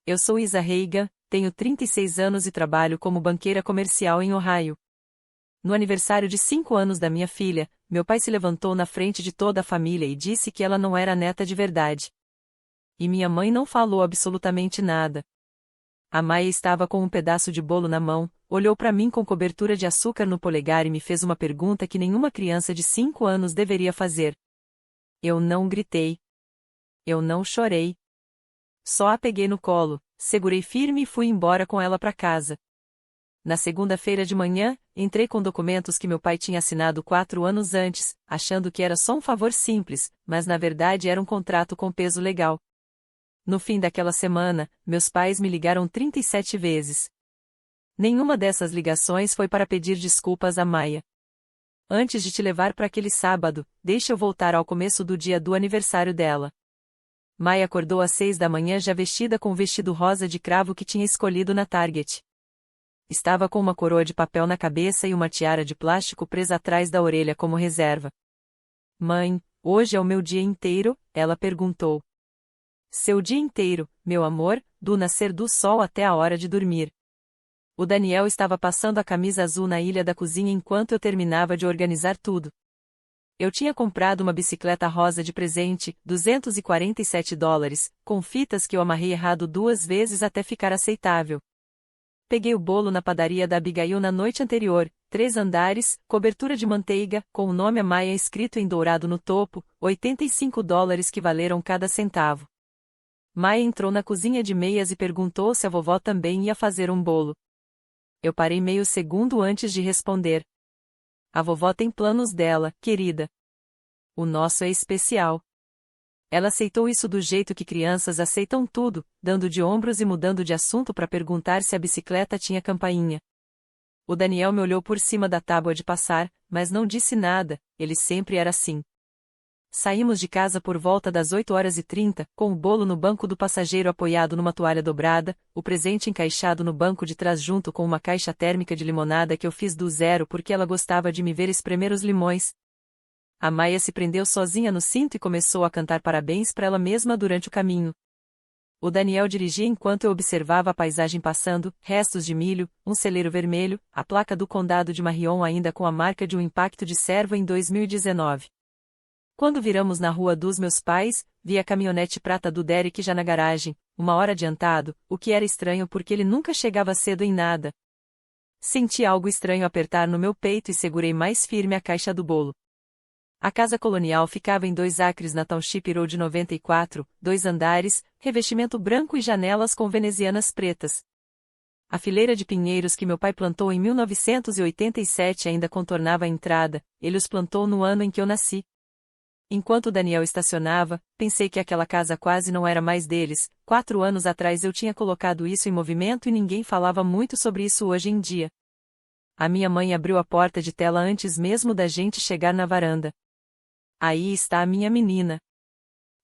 Eu sou Isa Reiga, tenho 36 anos e trabalho como banqueira comercial em Ohio. No aniversário de 5 anos da minha filha, meu pai se levantou na frente de toda a família e disse que ela não era neta de verdade. E minha mãe não falou absolutamente nada. A Maia estava com um pedaço de bolo na mão, olhou para mim com cobertura de açúcar no polegar e me fez uma pergunta que nenhuma criança de 5 anos deveria fazer. Eu não gritei. Eu não chorei. Só a peguei no colo, segurei firme e fui embora com ela para casa. Na segunda-feira de manhã, entrei com documentos que meu pai tinha assinado 4 anos antes, achando que era só um favor simples, mas na verdade era um contrato com peso legal. No fim daquela semana, meus pais me ligaram 37 vezes. Nenhuma dessas ligações foi para pedir desculpas a Maia. Antes de te levar para aquele sábado, deixa eu voltar ao começo do dia do aniversário dela. Maia acordou às 6 da manhã já vestida com o vestido rosa de cravo que tinha escolhido na Target. Estava com uma coroa de papel na cabeça e uma tiara de plástico presa atrás da orelha como reserva. Mãe, hoje é o meu dia inteiro? Ela perguntou. Seu dia inteiro, meu amor, do nascer do sol até a hora de dormir. O Daniel estava passando a camisa azul na ilha da cozinha enquanto eu terminava de organizar tudo. Eu tinha comprado uma bicicleta rosa de presente, $247, com fitas que eu amarrei errado 2 vezes até ficar aceitável. Peguei o bolo na padaria da Abigail na noite anterior, 3 andares, cobertura de manteiga, com o nome Maia escrito em dourado no topo, $85 que valeram cada centavo. Maia entrou na cozinha de meias e perguntou se a vovó também ia fazer um bolo. Eu parei meio segundo antes de responder. A vovó tem planos dela, querida. O nosso é especial. Ela aceitou isso do jeito que crianças aceitam tudo, dando de ombros e mudando de assunto para perguntar se a bicicleta tinha campainha. O Daniel me olhou por cima da tábua de passar, mas não disse nada, ele sempre era assim. Saímos de casa por volta das 8h30, com o bolo no banco do passageiro apoiado numa toalha dobrada, o presente encaixado no banco de trás junto com uma caixa térmica de limonada que eu fiz do zero porque ela gostava de me ver espremer os limões. A Maia se prendeu sozinha no cinto e começou a cantar parabéns para ela mesma durante o caminho. O Daniel dirigia enquanto eu observava a paisagem passando, restos de milho, um celeiro vermelho, a placa do condado de Marion ainda com a marca de um impacto de servo em 2019. Quando viramos na rua dos meus pais, vi a caminhonete prata do Derek já na garagem, 1 hora adiantado, o que era estranho porque ele nunca chegava cedo em nada. Senti algo estranho apertar no meu peito e segurei mais firme a caixa do bolo. A casa colonial ficava em 2 acres na Township Road 94, 2 andares, revestimento branco e janelas com venezianas pretas. A fileira de pinheiros que meu pai plantou em 1987 ainda contornava a entrada, ele os plantou no ano em que eu nasci. Enquanto Daniel estacionava, pensei que aquela casa quase não era mais deles. 4 anos atrás eu tinha colocado isso em movimento e ninguém falava muito sobre isso hoje em dia. A minha mãe abriu a porta de tela antes mesmo da gente chegar na varanda. Aí está a minha menina.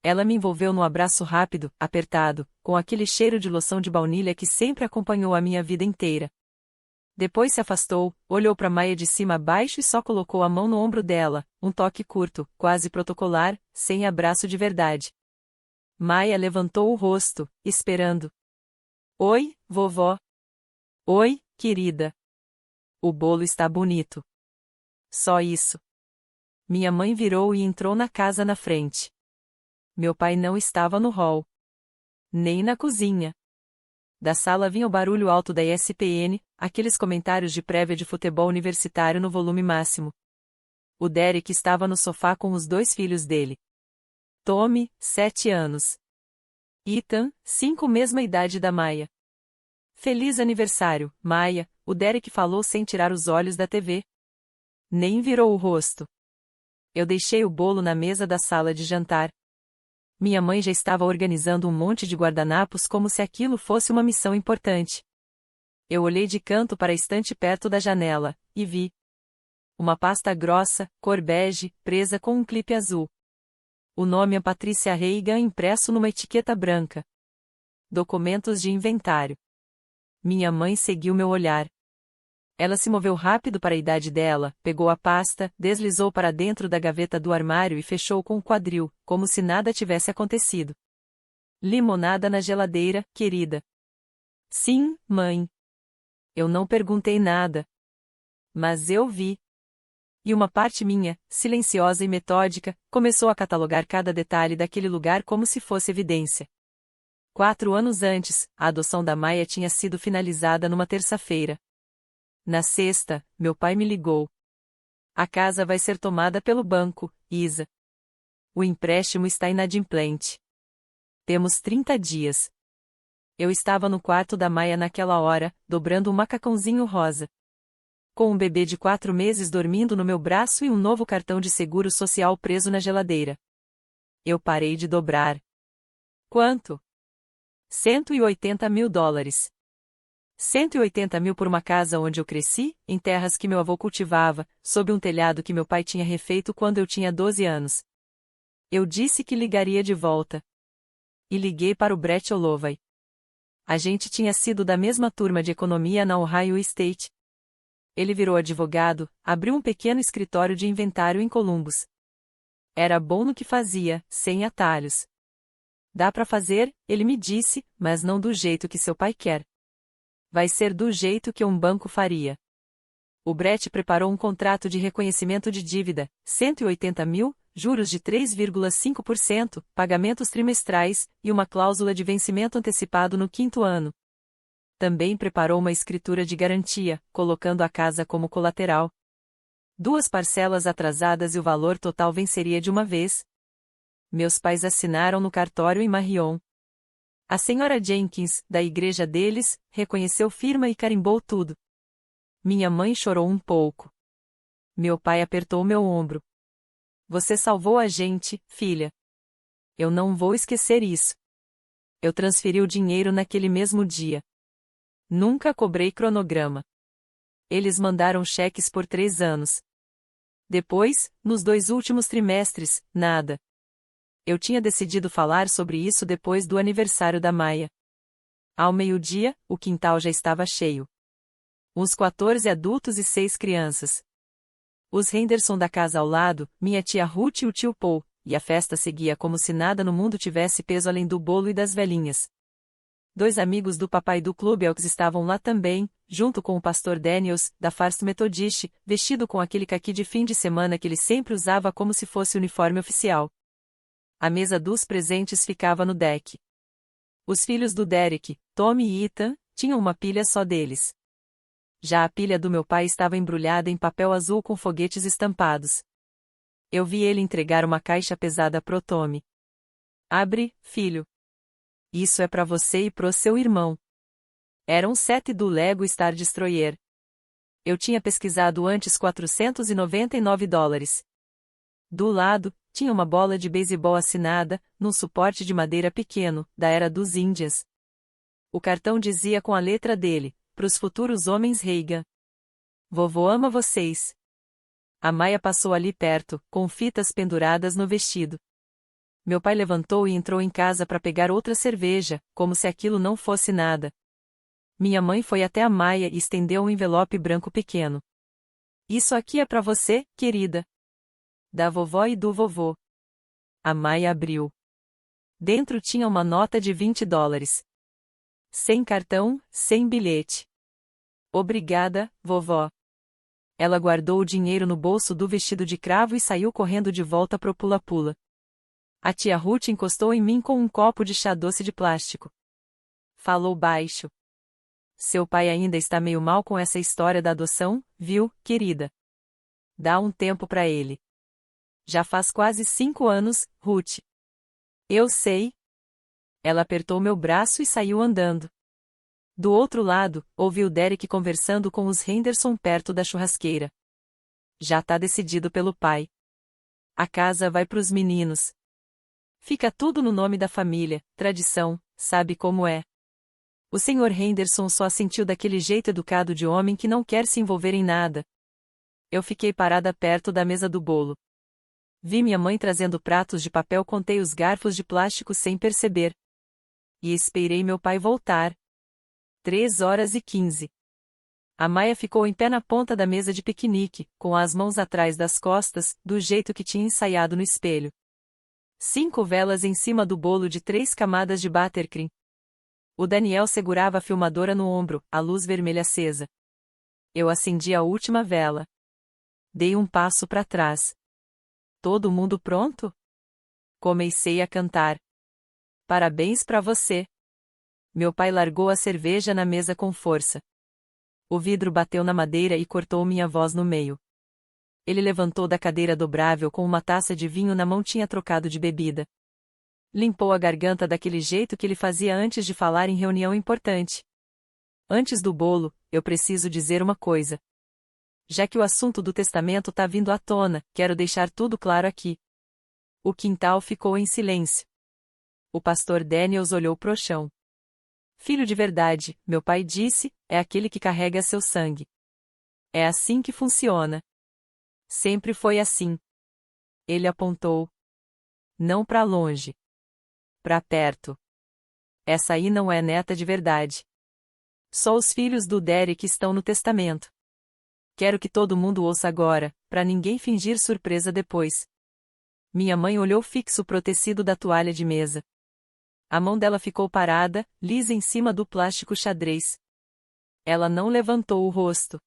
Ela me envolveu num abraço rápido, apertado, com aquele cheiro de loção de baunilha que sempre acompanhou a minha vida inteira. Depois se afastou, olhou para Maia de cima a baixo e só colocou a mão no ombro dela, um toque curto, quase protocolar, sem abraço de verdade. Maia levantou o rosto, esperando. Oi, vovó. Oi, querida. O bolo está bonito. Só isso. Minha mãe virou e entrou na casa na frente. Meu pai não estava no hall. Nem na cozinha. Da sala vinha o barulho alto da ESPN, aqueles comentários de prévia de futebol universitário no volume máximo. O Derek estava no sofá com os 2 filhos dele. Tommy, 7 anos. Ethan, 5, mesma idade da Maia. Feliz aniversário, Maia, o Derek falou sem tirar os olhos da TV. Nem virou o rosto. Eu deixei o bolo na mesa da sala de jantar. Minha mãe já estava organizando um monte de guardanapos como se aquilo fosse uma missão importante. Eu olhei de canto para a estante perto da janela, e vi uma pasta grossa, cor bege, presa com um clipe azul. O nome é Patrícia Reiga impresso numa etiqueta branca. Documentos de inventário. Minha mãe seguiu meu olhar. Ela se moveu rápido para a idade dela, pegou a pasta, deslizou para dentro da gaveta do armário e fechou com o quadril, como se nada tivesse acontecido. Limonada na geladeira, querida. Sim, mãe. Eu não perguntei nada. Mas eu vi. E uma parte minha, silenciosa e metódica, começou a catalogar cada detalhe daquele lugar como se fosse evidência. 4 anos antes, a adoção da Maia tinha sido finalizada numa terça-feira. Na sexta, meu pai me ligou. A casa vai ser tomada pelo banco, Isa. O empréstimo está inadimplente. Temos 30 dias. Eu estava no quarto da Maia naquela hora, dobrando um macacãozinho rosa. Com um bebê de 4 meses dormindo no meu braço e um novo cartão de seguro social preso na geladeira. Eu parei de dobrar. Quanto? $180.000. 180 mil por uma casa onde eu cresci, em terras que meu avô cultivava, sob um telhado que meu pai tinha refeito quando eu tinha 12 anos. Eu disse que ligaria de volta. E liguei para o Brett Holloway. A gente tinha sido da mesma turma de economia na Ohio State. Ele virou advogado, abriu um pequeno escritório de inventário em Columbus. Era bom no que fazia, sem atalhos. Dá para fazer, ele me disse, mas não do jeito que seu pai quer. Vai ser do jeito que um banco faria. O Brett preparou um contrato de reconhecimento de dívida, 180 mil, juros de 3,5%, pagamentos trimestrais, e uma cláusula de vencimento antecipado no 5º ano. Também preparou uma escritura de garantia, colocando a casa como colateral. 2 parcelas atrasadas e o valor total venceria de uma vez. Meus pais assinaram no cartório em Marion. A senhora Jenkins, da igreja deles, reconheceu firma e carimbou tudo. Minha mãe chorou um pouco. Meu pai apertou meu ombro. Você salvou a gente, filha. Eu não vou esquecer isso. Eu transferi o dinheiro naquele mesmo dia. Nunca cobrei cronograma. Eles mandaram cheques por 3 anos. Depois, nos 2 últimos trimestres, nada. Eu tinha decidido falar sobre isso depois do aniversário da Maia. Ao meio-dia, o quintal já estava cheio. Uns 14 adultos e 6 crianças. Os Henderson da casa ao lado, minha tia Ruth e o tio Paul, e a festa seguia como se nada no mundo tivesse peso além do bolo e das velhinhas. 2 amigos do papai do Clube Elks estavam lá também, junto com o pastor Daniels, da First Methodist, vestido com aquele caqui de fim de semana que ele sempre usava como se fosse uniforme oficial. A mesa dos presentes ficava no deck. Os filhos do Derek, Tommy e Ethan, tinham uma pilha só deles. Já a pilha do meu pai estava embrulhada em papel azul com foguetes estampados. Eu vi ele entregar uma caixa pesada pro Tommy. Abre, filho. Isso é para você e pro seu irmão. Era um set do Lego Star Destroyer. Eu tinha pesquisado antes $499. Do lado, tinha uma bola de beisebol assinada, num suporte de madeira pequeno, da era dos Índias. O cartão dizia com a letra dele, pros futuros homens Reagan. Vovô ama vocês. A Maia passou ali perto, com fitas penduradas no vestido. Meu pai levantou e entrou em casa para pegar outra cerveja, como se aquilo não fosse nada. Minha mãe foi até a Maia e estendeu um envelope branco pequeno. Isso aqui é para você, querida. Da vovó e do vovô. A Maia abriu. Dentro tinha uma nota de $20. Sem cartão, sem bilhete. Obrigada, vovó. Ela guardou o dinheiro no bolso do vestido de cravo e saiu correndo de volta pro pula-pula. A tia Ruth encostou em mim com um copo de chá doce de plástico. Falou baixo. Seu pai ainda está meio mal com essa história da adoção, viu, querida? Dá um tempo para ele. Já faz quase 5 anos, Ruth. Eu sei. Ela apertou meu braço e saiu andando. Do outro lado, ouvi o Derek conversando com os Henderson perto da churrasqueira. Já tá decidido pelo pai. A casa vai pros meninos. Fica tudo no nome da família, tradição, sabe como é. O Sr. Henderson só assentiu daquele jeito educado de homem que não quer se envolver em nada. Eu fiquei parada perto da mesa do bolo. Vi minha mãe trazendo pratos de papel, contei os garfos de plástico sem perceber. E esperei meu pai voltar. 3h15. A Maia ficou em pé na ponta da mesa de piquenique, com as mãos atrás das costas, do jeito que tinha ensaiado no espelho. 5 velas em cima do bolo de 3 camadas de buttercream. O Daniel segurava a filmadora no ombro, a luz vermelha acesa. Eu acendi a última vela. Dei um passo para trás. Todo mundo pronto? Comecei a cantar. Parabéns para você. Meu pai largou a cerveja na mesa com força. O vidro bateu na madeira e cortou minha voz no meio. Ele levantou da cadeira dobrável com uma taça de vinho na mão, tinha trocado de bebida. Limpou a garganta daquele jeito que ele fazia antes de falar em reunião importante. Antes do bolo, eu preciso dizer uma coisa. Já que o assunto do testamento tá vindo à tona, quero deixar tudo claro aqui. O quintal ficou em silêncio. O pastor Daniels olhou pro chão. Filho de verdade, meu pai disse, é aquele que carrega seu sangue. É assim que funciona. Sempre foi assim. Ele apontou. Não pra longe. Pra perto. Essa aí não é neta de verdade. Só os filhos do Derek estão no testamento. Quero que todo mundo ouça agora, pra ninguém fingir surpresa depois. Minha mãe olhou fixo pro tecido da toalha de mesa. A mão dela ficou parada, lisa em cima do plástico xadrez. Ela não levantou o rosto.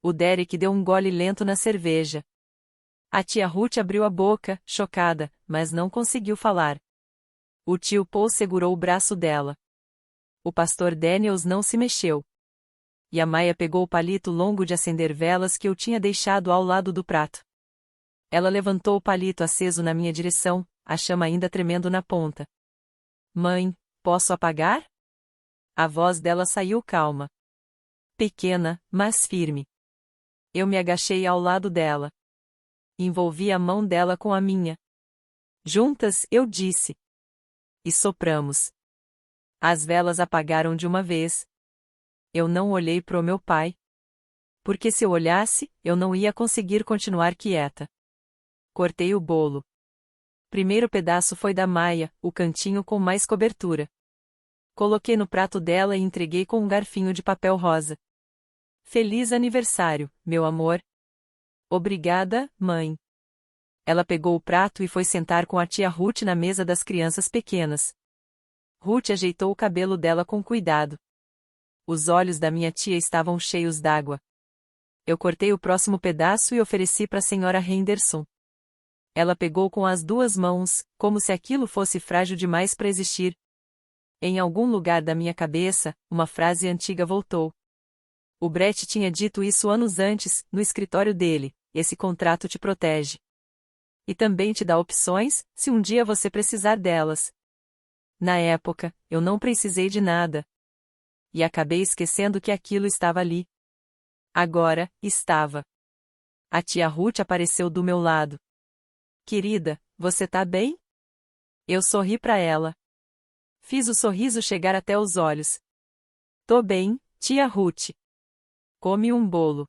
O Derek deu um gole lento na cerveja. A tia Ruth abriu a boca, chocada, mas não conseguiu falar. O tio Paul segurou o braço dela. O pastor Daniels não se mexeu. E a Maia pegou o palito longo de acender velas que eu tinha deixado ao lado do prato. Ela levantou o palito aceso na minha direção, a chama ainda tremendo na ponta. Mãe, posso apagar? A voz dela saiu calma. Pequena, mas firme. Eu me agachei ao lado dela. Envolvi a mão dela com a minha. Juntas, eu disse. E sopramos. As velas apagaram de uma vez. Eu não olhei pro meu pai. Porque se eu olhasse, eu não ia conseguir continuar quieta. Cortei o bolo. Primeiro pedaço foi da Maia, o cantinho com mais cobertura. Coloquei no prato dela e entreguei com um garfinho de papel rosa. Feliz aniversário, meu amor. Obrigada, mãe. Ela pegou o prato e foi sentar com a tia Ruth na mesa das crianças pequenas. Ruth ajeitou o cabelo dela com cuidado. Os olhos da minha tia estavam cheios d'água. Eu cortei o próximo pedaço e ofereci para a senhora Henderson. Ela pegou com as duas mãos, como se aquilo fosse frágil demais para existir. Em algum lugar da minha cabeça, uma frase antiga voltou. O Brett tinha dito isso anos antes, no escritório dele: esse contrato te protege. E também te dá opções, se um dia você precisar delas. Na época, eu não precisei de nada. E acabei esquecendo que aquilo estava ali. Agora, estava. A tia Ruth apareceu do meu lado. Querida, você tá bem? Eu sorri para ela. Fiz o sorriso chegar até os olhos. Tô bem, tia Ruth. Come um bolo.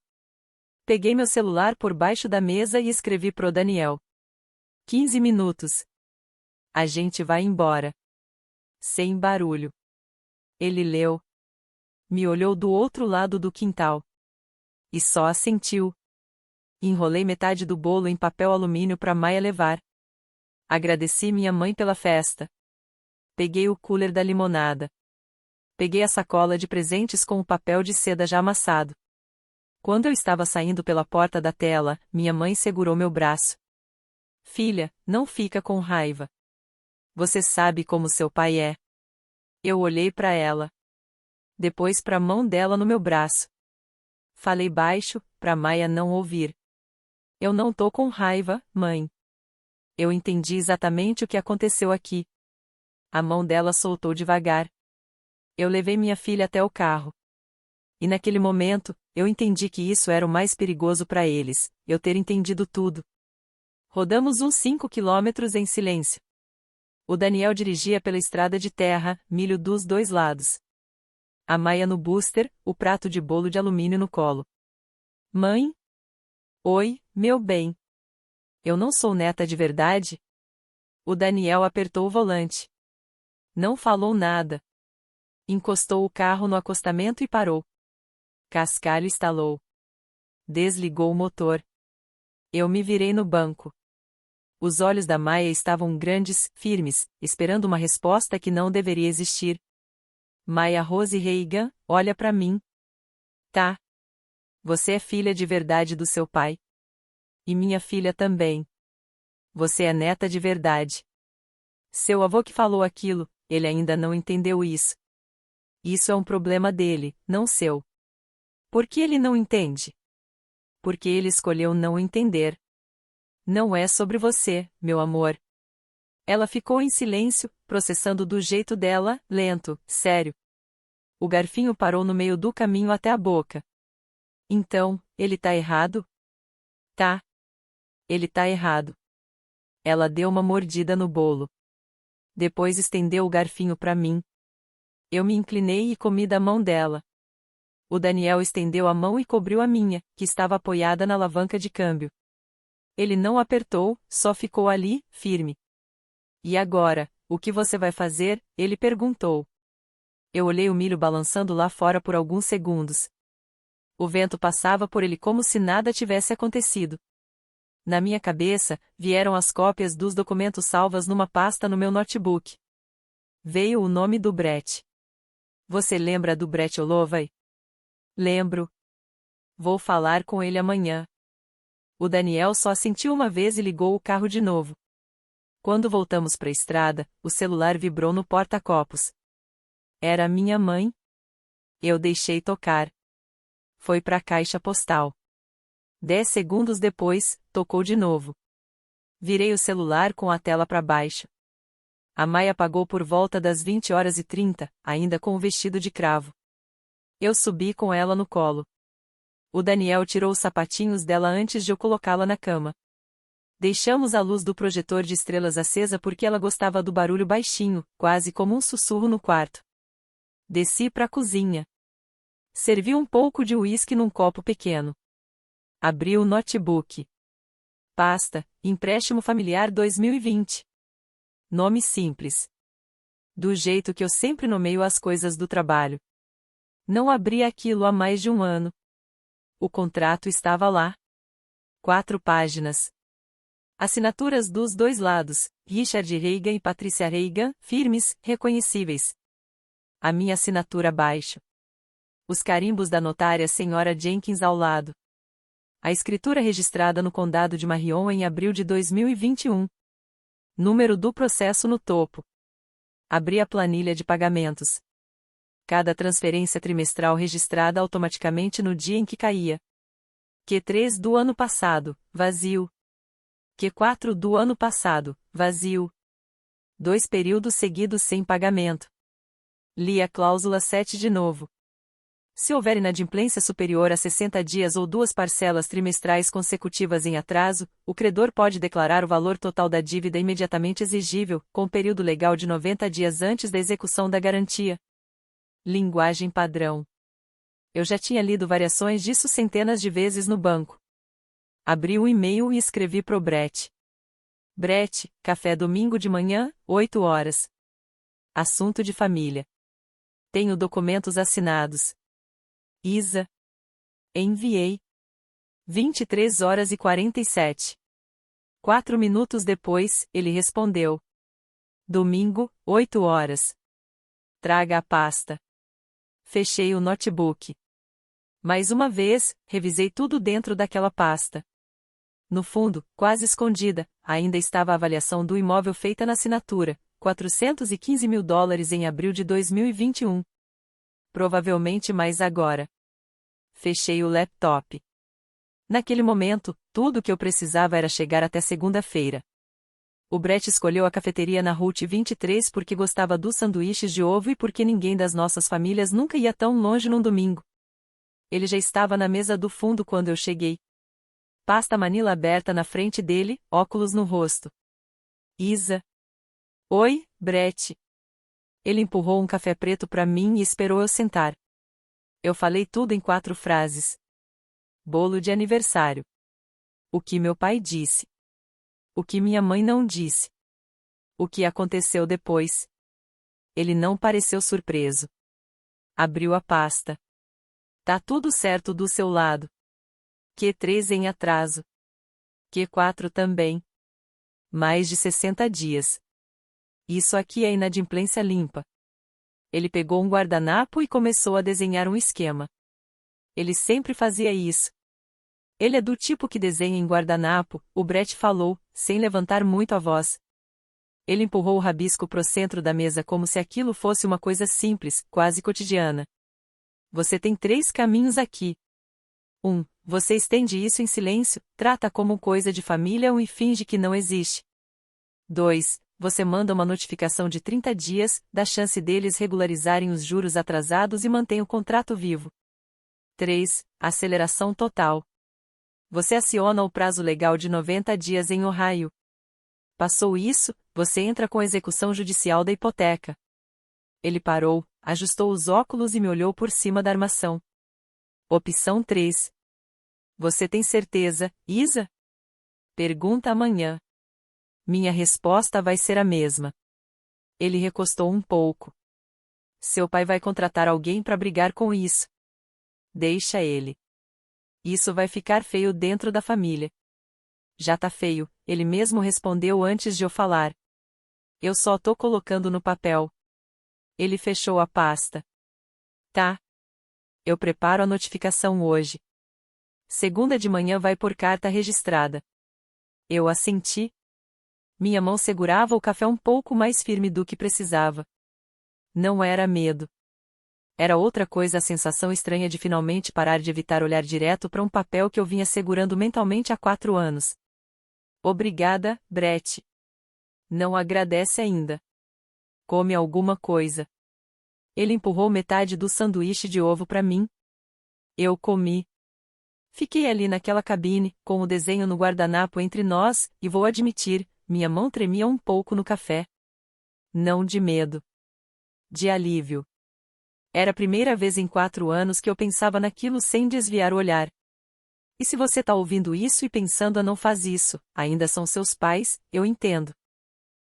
Peguei meu celular por baixo da mesa e escrevi pro Daniel. 15 minutos. A gente vai embora. Sem barulho. Ele leu. Me olhou do outro lado do quintal. E só assentiu. Enrolei metade do bolo em papel alumínio para Maia levar. Agradeci minha mãe pela festa. Peguei o cooler da limonada. Peguei a sacola de presentes com o papel de seda já amassado. Quando eu estava saindo pela porta da tela, minha mãe segurou meu braço. Filha, não fica com raiva. Você sabe como seu pai é. Eu olhei para ela. Depois para a mão dela no meu braço. Falei baixo, para Maia não ouvir. Eu não tô com raiva, mãe. Eu entendi exatamente o que aconteceu aqui. A mão dela soltou devagar. Eu levei minha filha até o carro. E naquele momento, eu entendi que isso era o mais perigoso para eles, eu ter entendido tudo. Rodamos uns 5 quilômetros em silêncio. O Daniel dirigia pela estrada de terra, milho dos dois lados. A Maia no booster, o prato de bolo de alumínio no colo. Mãe? Oi, meu bem. Eu não sou neta de verdade? O Daniel apertou o volante. Não falou nada. Encostou o carro no acostamento e parou. Cascalho estalou. Desligou o motor. Eu me virei no banco. Os olhos da Maia estavam grandes, firmes, esperando uma resposta que não deveria existir. Maya Rose Reagan, olha pra mim. Tá. Você é filha de verdade do seu pai. E minha filha também. Você é neta de verdade. Seu avô que falou aquilo, ele ainda não entendeu isso. Isso é um problema dele, não seu. Por que ele não entende? Porque ele escolheu não entender. Não é sobre você, meu amor. Ela ficou em silêncio, processando do jeito dela, lento, sério. O garfinho parou no meio do caminho até a boca. Então, ele tá errado? Tá. Ele tá errado. Ela deu uma mordida no bolo. Depois estendeu o garfinho para mim. Eu me inclinei e comi da mão dela. O Daniel estendeu a mão e cobriu a minha, que estava apoiada na alavanca de câmbio. Ele não apertou, só ficou ali, firme. E agora, o que você vai fazer? Ele perguntou. Eu olhei o milho balançando lá fora por alguns segundos. O vento passava por ele como se nada tivesse acontecido. Na minha cabeça, vieram as cópias dos documentos salvas numa pasta no meu notebook. Veio o nome do Brett. Você lembra do Brett Holloway? Lembro. Vou falar com ele amanhã. O Daniel só assentiu uma vez e ligou o carro de novo. Quando voltamos para a estrada, o celular vibrou no porta-copos. Era minha mãe? Eu deixei tocar. Foi para a caixa postal. 10 segundos depois, tocou de novo. Virei o celular com a tela para baixo. A Maya pagou por volta das 20h30, ainda com o vestido de cravo. Eu subi com ela no colo. O Daniel tirou os sapatinhos dela antes de eu colocá-la na cama. Deixamos a luz do projetor de estrelas acesa porque ela gostava do barulho baixinho, quase como um sussurro no quarto. Desci para a cozinha. Servi um pouco de uísque num copo pequeno. Abri o notebook. Pasta, empréstimo familiar 2020. Nome simples. Do jeito que eu sempre nomeio as coisas do trabalho. Não abri aquilo há mais de um ano. O contrato estava lá. 4 páginas. Assinaturas dos dois lados, Richard Reagan e Patricia Reagan, firmes, reconhecíveis. A minha assinatura abaixo. Os carimbos da notária Sra. Jenkins ao lado. A escritura registrada no condado de Marion em abril de 2021. Número do processo no topo. Abri a planilha de pagamentos. Cada transferência trimestral registrada automaticamente no dia em que caía. Q3 do ano passado, vazio. Q4 do ano passado, vazio. 2 períodos seguidos sem pagamento. Li a cláusula 7 de novo. Se houver inadimplência superior a 60 dias ou 2 parcelas trimestrais consecutivas em atraso, o credor pode declarar o valor total da dívida imediatamente exigível, com período legal de 90 dias antes da execução da garantia. Linguagem padrão. Eu já tinha lido variações disso centenas de vezes no banco. Abri um e-mail e escrevi pro Brett. Brett, café domingo de manhã, 8 horas. Assunto de família. Tenho documentos assinados. Isa. Enviei. 23h47. 4 minutos depois, ele respondeu. Domingo, 8 horas. Traga a pasta. Fechei o notebook. Mais uma vez, revisei tudo dentro daquela pasta. No fundo, quase escondida, ainda estava a avaliação do imóvel feita na assinatura, $415 mil em abril de 2021. Provavelmente mais agora. Fechei o laptop. Naquele momento, tudo o que eu precisava era chegar até segunda-feira. O Brett escolheu a cafeteria na Route 23 porque gostava dos sanduíches de ovo e porque ninguém das nossas famílias nunca ia tão longe num domingo. Ele já estava na mesa do fundo quando eu cheguei. Pasta Manila aberta na frente dele, óculos no rosto. Isa. Oi, Brett. Ele empurrou um café preto para mim e esperou eu sentar. Eu falei tudo em 4 frases. Bolo de aniversário. O que meu pai disse. O que minha mãe não disse. O que aconteceu depois. Ele não pareceu surpreso. Abriu a pasta. Tá tudo certo do seu lado. Q3 em atraso. Q4 também. Mais de 60 dias. Isso aqui é inadimplência limpa. Ele pegou um guardanapo e começou a desenhar um esquema. Ele sempre fazia isso. Ele é do tipo que desenha em guardanapo, o Brett falou, sem levantar muito a voz. Ele empurrou o rabisco pro centro da mesa como se aquilo fosse uma coisa simples, quase cotidiana. Você tem 3 caminhos aqui. 1. Você estende isso em silêncio, trata como coisa de família ou e finge que não existe. 2. Você manda uma notificação de 30 dias, dá chance deles regularizarem os juros atrasados e mantém o contrato vivo. 3. Aceleração total. Você aciona o prazo legal de 90 dias em Ohio. Passou isso, você entra com a execução judicial da hipoteca. Ele parou, ajustou os óculos e me olhou por cima da armação. Opção 3. Você tem certeza, Isa? Pergunta amanhã. Minha resposta vai ser a mesma. Ele recostou um pouco. Seu pai vai contratar alguém para brigar com isso. Deixa ele. Isso vai ficar feio dentro da família. Já tá feio, ele mesmo respondeu antes de eu falar. Eu só tô colocando no papel. Ele fechou a pasta. Tá. Eu preparo a notificação hoje. Segunda de manhã vai por carta registrada. Eu assenti. Minha mão segurava o café um pouco mais firme do que precisava. Não era medo. Era outra coisa, a sensação estranha de finalmente parar de evitar olhar direto para um papel que eu vinha segurando mentalmente há 4 anos. Obrigada, Brett. Não agradece ainda. Come alguma coisa. Ele empurrou metade do sanduíche de ovo para mim. Eu comi. Fiquei ali naquela cabine, com o desenho no guardanapo entre nós, e vou admitir, minha mão tremia um pouco no café. Não de medo. De alívio. Era a primeira vez em 4 anos que eu pensava naquilo sem desviar o olhar. E se você tá ouvindo isso e pensando não faz isso, ainda são seus pais, eu entendo.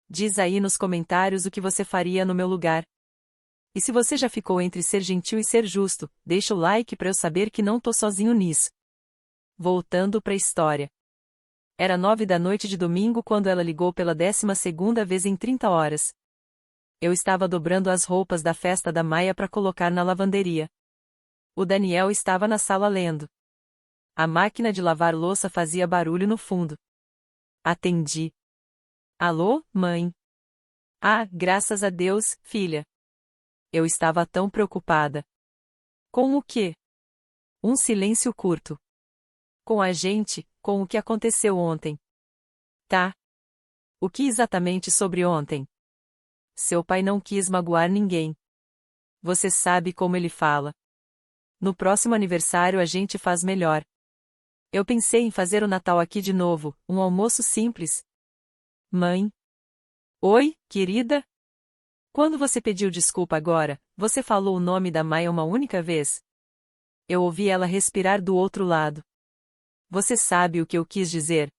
Diz aí nos comentários o que você faria no meu lugar. E se você já ficou entre ser gentil e ser justo, deixa o like para eu saber que não tô sozinho nisso. Voltando pra história. Era 9 da noite de domingo quando ela ligou pela 12ª vez em 30 horas. Eu estava dobrando as roupas da festa da Maia para colocar na lavanderia. O Daniel estava na sala lendo. A máquina de lavar louça fazia barulho no fundo. Atendi. Alô, mãe? Ah, graças a Deus, filha. Eu estava tão preocupada. Com o quê? Um silêncio curto. Com a gente, com o que aconteceu ontem. Tá. O que exatamente sobre ontem? Seu pai não quis magoar ninguém. Você sabe como ele fala. No próximo aniversário a gente faz melhor. Eu pensei em fazer o Natal aqui de novo, um almoço simples. Mãe? Oi, querida? Quando você pediu desculpa agora, você falou o nome da Maia uma única vez? Eu ouvi ela respirar do outro lado. Você sabe o que eu quis dizer?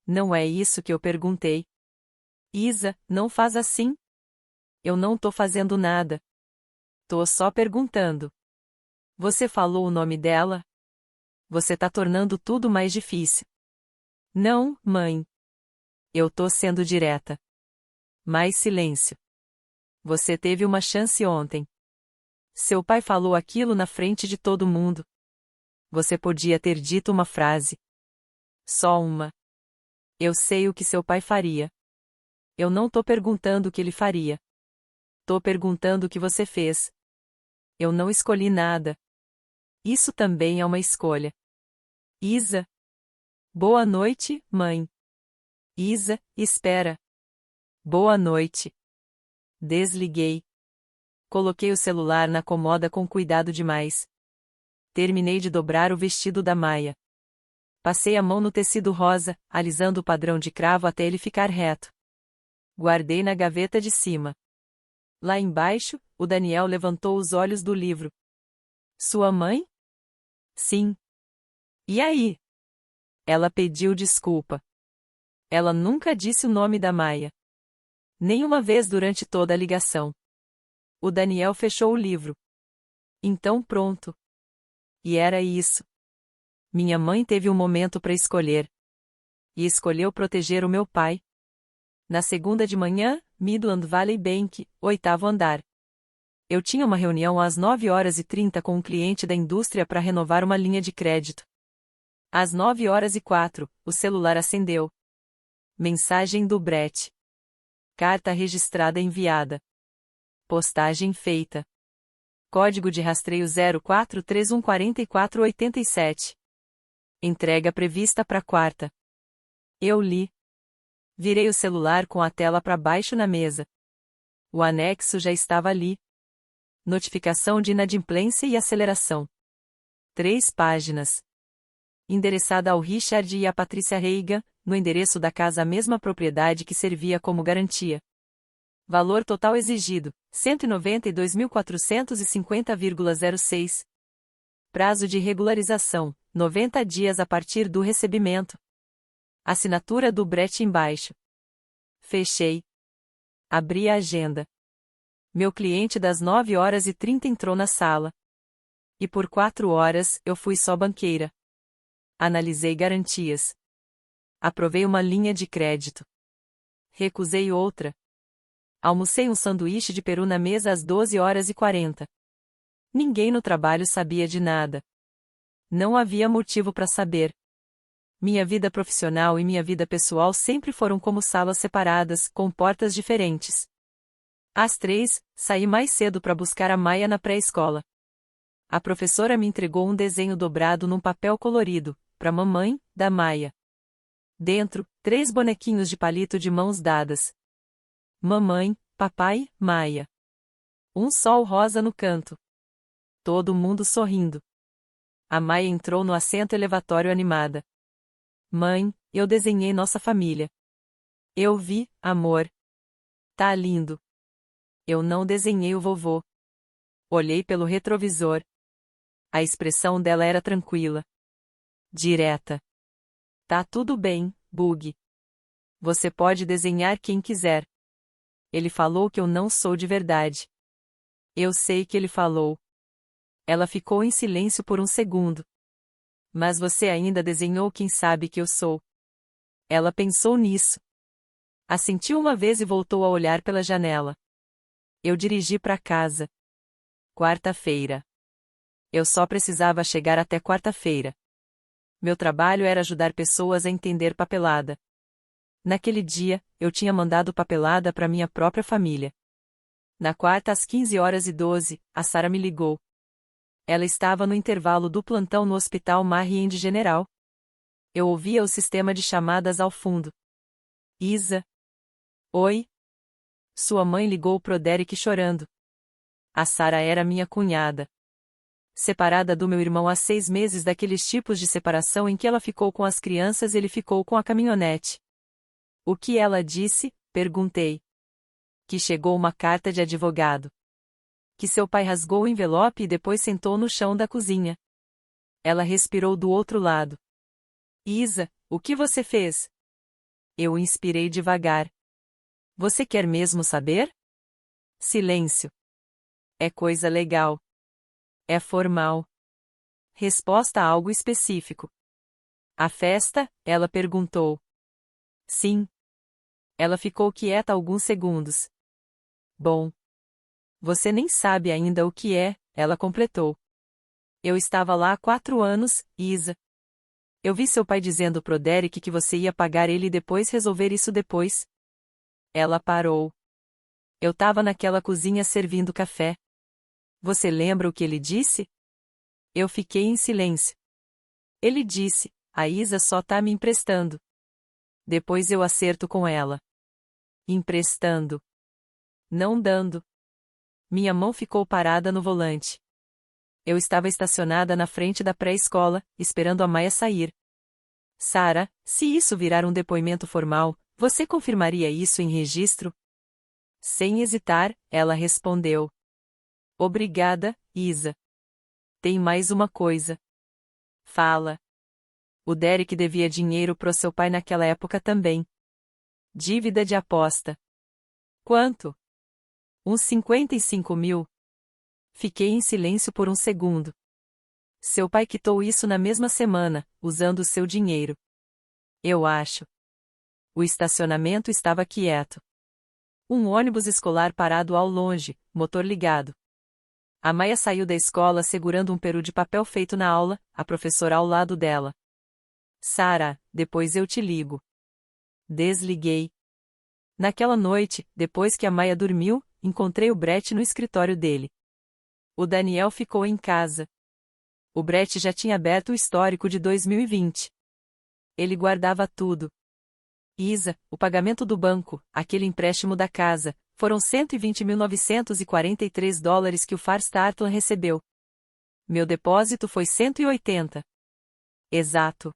Não é isso que eu perguntei. Isa, não faz assim. Eu não tô fazendo nada. Tô só perguntando. Você falou o nome dela? Você tá tornando tudo mais difícil. Não, mãe. Eu tô sendo direta. Mais silêncio. Você teve uma chance ontem. Seu pai falou aquilo na frente de todo mundo. Você podia ter dito uma frase. Só uma. Eu sei o que seu pai faria. Eu não tô perguntando o que ele faria. Tô perguntando o que você fez. Eu não escolhi nada. Isso também é uma escolha. Isa. Boa noite, mãe. Isa, espera. Boa noite. Desliguei. Coloquei o celular na comoda com cuidado demais. Terminei de dobrar o vestido da Maia. Passei a mão no tecido rosa, alisando o padrão de cravo até ele ficar reto. Guardei na gaveta de cima. Lá embaixo, o Daniel levantou os olhos do livro. Sua mãe? Sim. E aí? Ela pediu desculpa. Ela nunca disse o nome da Maia. Nenhuma vez durante toda a ligação. O Daniel fechou o livro. Então pronto. E era isso. Minha mãe teve um momento para escolher. E escolheu proteger o meu pai. Na segunda de manhã, Midland Valley Bank, 8º andar. Eu tinha uma reunião às 9h30 com um cliente da indústria para renovar uma linha de crédito. Às 9h04, o celular acendeu. Mensagem do Brett. Carta registrada enviada. Postagem feita. Código de rastreio 04314487. Entrega prevista para quarta. Eu li. Virei o celular com a tela para baixo na mesa. O anexo já estava ali. Notificação de inadimplência e aceleração. 3 páginas. Endereçada ao Richard e à Patrícia Reiga, no endereço da casa, a mesma propriedade que servia como garantia. Valor total exigido, 192.450,06. Prazo de regularização, 90 dias a partir do recebimento. Assinatura do Brett embaixo. Fechei. Abri a agenda. Meu cliente das 9h30 entrou na sala. E por 4 horas, eu fui só banqueira. Analisei garantias. Aprovei uma linha de crédito. Recusei outra. Almocei um sanduíche de peru na mesa às 12h40. Ninguém no trabalho sabia de nada. Não havia motivo para saber. Minha vida profissional e minha vida pessoal sempre foram como salas separadas, com portas diferentes. Às 3, saí mais cedo para buscar a Maia na pré-escola. A professora me entregou um desenho dobrado num papel colorido, para mamãe, da Maia. Dentro, 3 bonequinhos de palito de mãos dadas. Mamãe, papai, Maia. Um sol rosa no canto. Todo mundo sorrindo. A Maia entrou no assento elevatório animada. Mãe, eu desenhei nossa família. Eu vi, amor. Tá lindo. Eu não desenhei o vovô. Olhei pelo retrovisor. A expressão dela era tranquila. Direta. Tá tudo bem, Bug. Você pode desenhar quem quiser. Ele falou que eu não sou de verdade. Eu sei que ele falou. Ela ficou em silêncio por um segundo. Mas você ainda desenhou quem sabe que eu sou. Ela pensou nisso. Assentiu uma vez e voltou a olhar pela janela. Eu dirigi para casa. Quarta-feira. Eu só precisava chegar até quarta-feira. Meu trabalho era ajudar pessoas a entender papelada. Naquele dia, eu tinha mandado papelada para minha própria família. Na quarta às 15h12, a Sara me ligou. Ela estava no intervalo do plantão no Hospital Marie General. Eu ouvia o sistema de chamadas ao fundo. Isa. Oi. Sua mãe ligou pro Derek chorando. A Sara era minha cunhada. Separada do meu irmão há 6 meses, daqueles tipos de separação em que ela ficou com as crianças e ele ficou com a caminhonete. O que ela disse? Perguntei. Que chegou uma carta de advogado. Que seu pai rasgou o envelope e depois sentou no chão da cozinha. Ela respirou do outro lado. Isa, o que você fez? Eu inspirei devagar. Você quer mesmo saber? Silêncio. É coisa legal. É formal. Resposta a algo específico. A festa? Ela perguntou. Sim. Ela ficou quieta alguns segundos. Bom. Você nem sabe ainda o que é, ela completou. Eu estava lá há 4 anos, Isa. Eu vi seu pai dizendo pro Derek que você ia pagar ele e depois resolver isso depois. Ela parou. Eu estava naquela cozinha servindo café. Você lembra o que ele disse? Eu fiquei em silêncio. Ele disse, a Isa só tá me emprestando. Depois eu acerto com ela. Emprestando. Não dando. Minha mão ficou parada no volante. Eu estava estacionada na frente da pré-escola, esperando a Maia sair. Sara, se isso virar um depoimento formal, você confirmaria isso em registro? Sem hesitar, ela respondeu. Obrigada, Isa. Tem mais uma coisa. Fala. O Derek devia dinheiro pro seu pai naquela época também. Dívida de aposta. Quanto? Uns 55 mil. Fiquei em silêncio por um segundo. Seu pai quitou isso na mesma semana, usando o seu dinheiro. Eu acho. O estacionamento estava quieto. Um ônibus escolar parado ao longe, motor ligado. A Maia saiu da escola segurando um peru de papel feito na aula, a professora ao lado dela. Sara, depois eu te ligo. Desliguei. Naquela noite, depois que a Maia dormiu, encontrei o Brett no escritório dele. O Daniel ficou em casa. O Brett já tinha aberto o histórico de 2020. Ele guardava tudo. Isa, o pagamento do banco, aquele empréstimo da casa, foram $120.943 que o Far Startland recebeu. Meu depósito foi 180. Exato.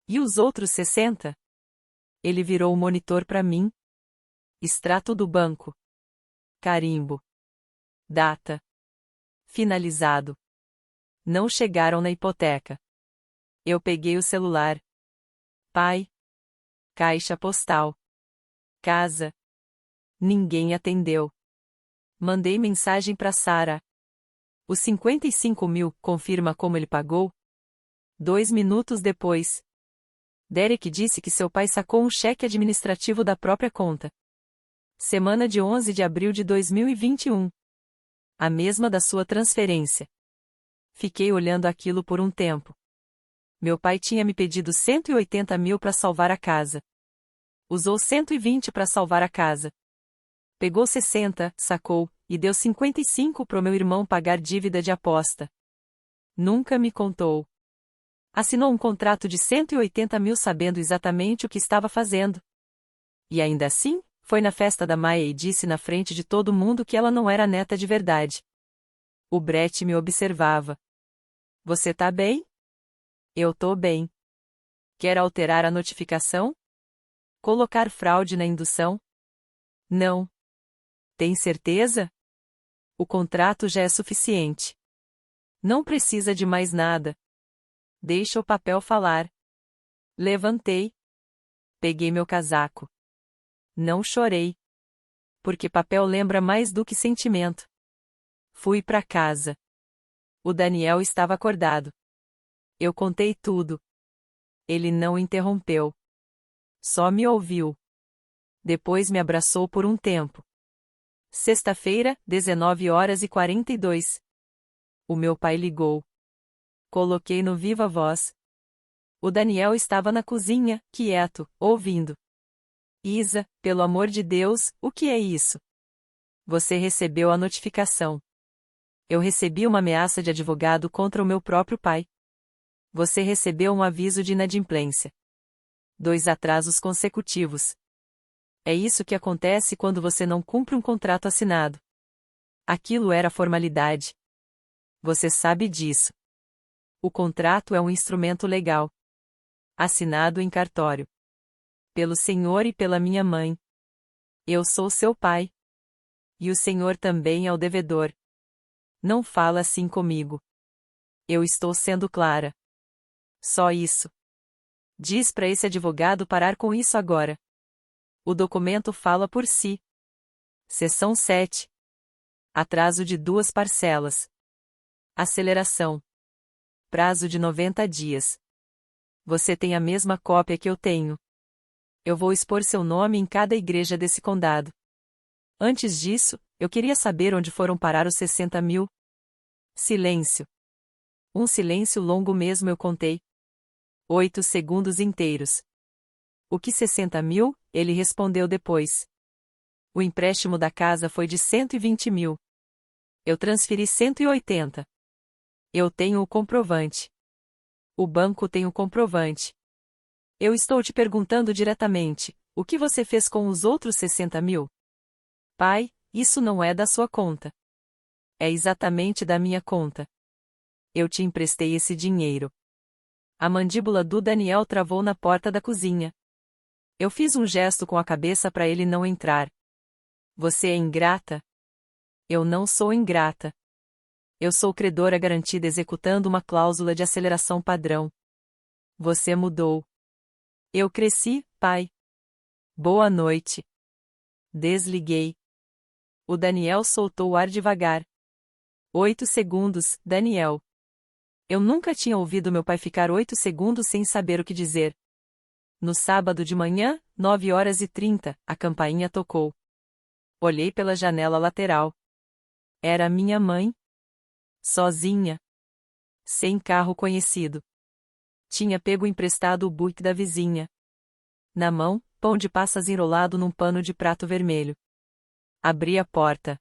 E os outros 60? Ele virou o monitor para mim. Extrato do banco. Carimbo. Data. Finalizado. Não chegaram na hipoteca. Eu peguei o celular. Pai. Caixa postal. Casa. Ninguém atendeu. Mandei mensagem para Sara. Os 55 mil, confirma como ele pagou? 2 minutos depois. Derek disse que seu pai sacou um cheque administrativo da própria conta. Semana de 11 de abril de 2021. A mesma da sua transferência. Fiquei olhando aquilo por um tempo. Meu pai tinha me pedido 180 mil para salvar a casa. Usou 120 para salvar a casa. Pegou 60, sacou, e deu 55 pro meu irmão pagar dívida de aposta. Nunca me contou. Assinou um contrato de 180 mil sabendo exatamente o que estava fazendo. E ainda assim, foi na festa da Maia e disse na frente de todo mundo que ela não era neta de verdade. O Brett me observava. Você tá bem? Eu tô bem. Quer alterar a notificação? Colocar fraude na indução? Não. Tem certeza? O contrato já é suficiente. Não precisa de mais nada. Deixa o papel falar. Levantei. Peguei meu casaco. Não chorei. Porque papel lembra mais do que sentimento. Fui para casa. O Daniel estava acordado. Eu contei tudo. Ele não interrompeu. Só me ouviu. Depois me abraçou por um tempo. Sexta-feira, 19h42. O meu pai ligou. Coloquei no viva voz. O Daniel estava na cozinha, quieto, ouvindo. Isa, pelo amor de Deus, o que é isso? Você recebeu a notificação. Eu recebi uma ameaça de advogado contra o meu próprio pai. Você recebeu um aviso de inadimplência. 2 atrasos consecutivos. É isso que acontece quando você não cumpre um contrato assinado. Aquilo era formalidade. Você sabe disso. O contrato é um instrumento legal. Assinado em cartório. Pelo Senhor e pela minha mãe. Eu sou seu pai. E o Senhor também é o devedor. Não fala assim comigo. Eu estou sendo clara. Só isso. Diz para esse advogado parar com isso agora. O documento fala por si. Seção 7. Atraso de 2 parcelas. Aceleração. Prazo de 90 dias. Você tem a mesma cópia que eu tenho. Eu vou expor seu nome em cada igreja desse condado. Antes disso, eu queria saber onde foram parar os 60 mil. Silêncio. Um silêncio longo mesmo eu contei. 8 segundos inteiros. O que 60 mil? Ele respondeu depois. O empréstimo da casa foi de 120 mil. Eu transferi 180. Eu tenho o comprovante. O banco tem o comprovante. Eu estou te perguntando diretamente, o que você fez com os outros 60 mil? Pai, isso não é da sua conta. É exatamente da minha conta. Eu te emprestei esse dinheiro. A mandíbula do Daniel travou na porta da cozinha. Eu fiz um gesto com a cabeça para ele não entrar. Você é ingrata? Eu não sou ingrata. Eu sou credora garantida executando uma cláusula de aceleração padrão. Você mudou. Eu cresci, pai. Boa noite. Desliguei. O Daniel soltou o ar devagar. 8 segundos, Daniel. Eu nunca tinha ouvido meu pai ficar 8 segundos sem saber o que dizer. No sábado de manhã, 9h30, a campainha tocou. Olhei pela janela lateral. Era minha mãe. Sozinha. Sem carro conhecido. Tinha pego emprestado o buick da vizinha. Na mão, pão de passas enrolado num pano de prato vermelho. Abri a porta.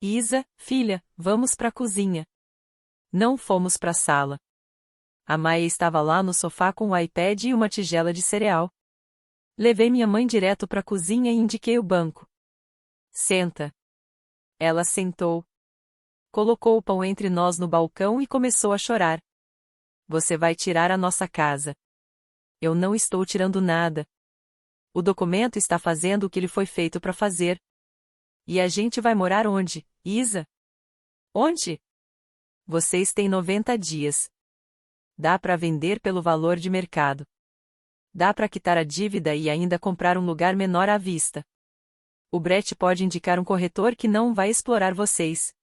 Isa, filha, vamos pra cozinha. Não fomos pra sala. A Maia estava lá no sofá com o iPad e uma tigela de cereal. Levei minha mãe direto pra cozinha e indiquei o banco. Senta. Ela sentou. Colocou o pão entre nós no balcão e começou a chorar. Você vai tirar a nossa casa. Eu não estou tirando nada. O documento está fazendo o que ele foi feito para fazer. E a gente vai morar onde, Isa? Onde? Vocês têm 90 dias. Dá para vender pelo valor de mercado. Dá para quitar a dívida e ainda comprar um lugar menor à vista. O Brett pode indicar um corretor que não vai explorar vocês.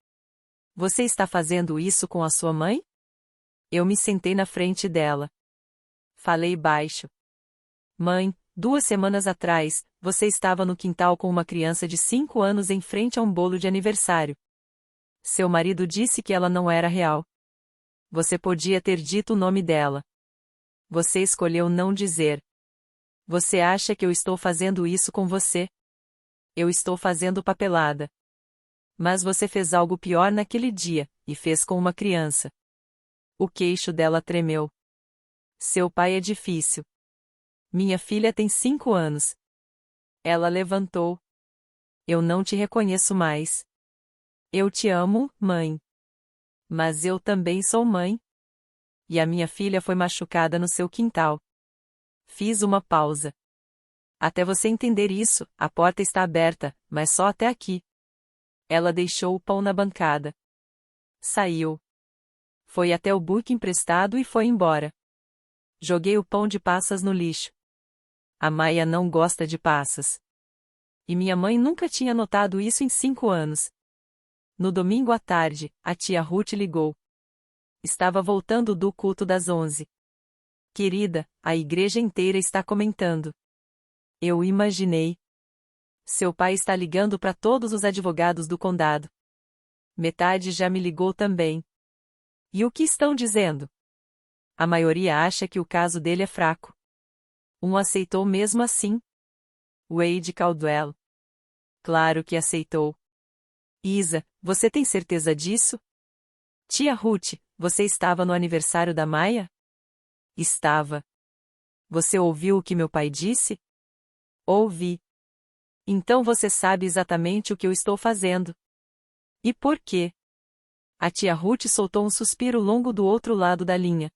Você está fazendo isso com a sua mãe? Eu me sentei na frente dela. Falei baixo. Mãe, 2 semanas atrás, você estava no quintal com uma criança de 5 anos em frente a um bolo de aniversário. Seu marido disse que ela não era real. Você podia ter dito o nome dela. Você escolheu não dizer. Você acha que eu estou fazendo isso com você? Eu estou fazendo papelada. Mas você fez algo pior naquele dia, e fez com uma criança. O queixo dela tremeu. Seu pai é difícil. Minha filha tem 5 anos. Ela levantou. Eu não te reconheço mais. Eu te amo, mãe. Mas eu também sou mãe. E a minha filha foi machucada no seu quintal. Fiz uma pausa. Até você entender isso, a porta está aberta, mas só até aqui. Ela deixou o pão na bancada. Saiu. Foi até o buick emprestado e foi embora. Joguei o pão de passas no lixo. A Maia não gosta de passas. E minha mãe nunca tinha notado isso em 5 anos. No domingo à tarde, a tia Ruth ligou. Estava voltando do culto das 11. Querida, a igreja inteira está comentando. Eu imaginei. Seu pai está ligando para todos os advogados do condado. Metade já me ligou também. E o que estão dizendo? A maioria acha que o caso dele é fraco. Um aceitou mesmo assim. Wade Caldwell. Claro que aceitou. Isa, você tem certeza disso? Tia Ruth, você estava no aniversário da Maia? Estava. Você ouviu o que meu pai disse? Ouvi. Então você sabe exatamente o que eu estou fazendo. E por quê? A tia Ruth soltou um suspiro longo do outro lado da linha.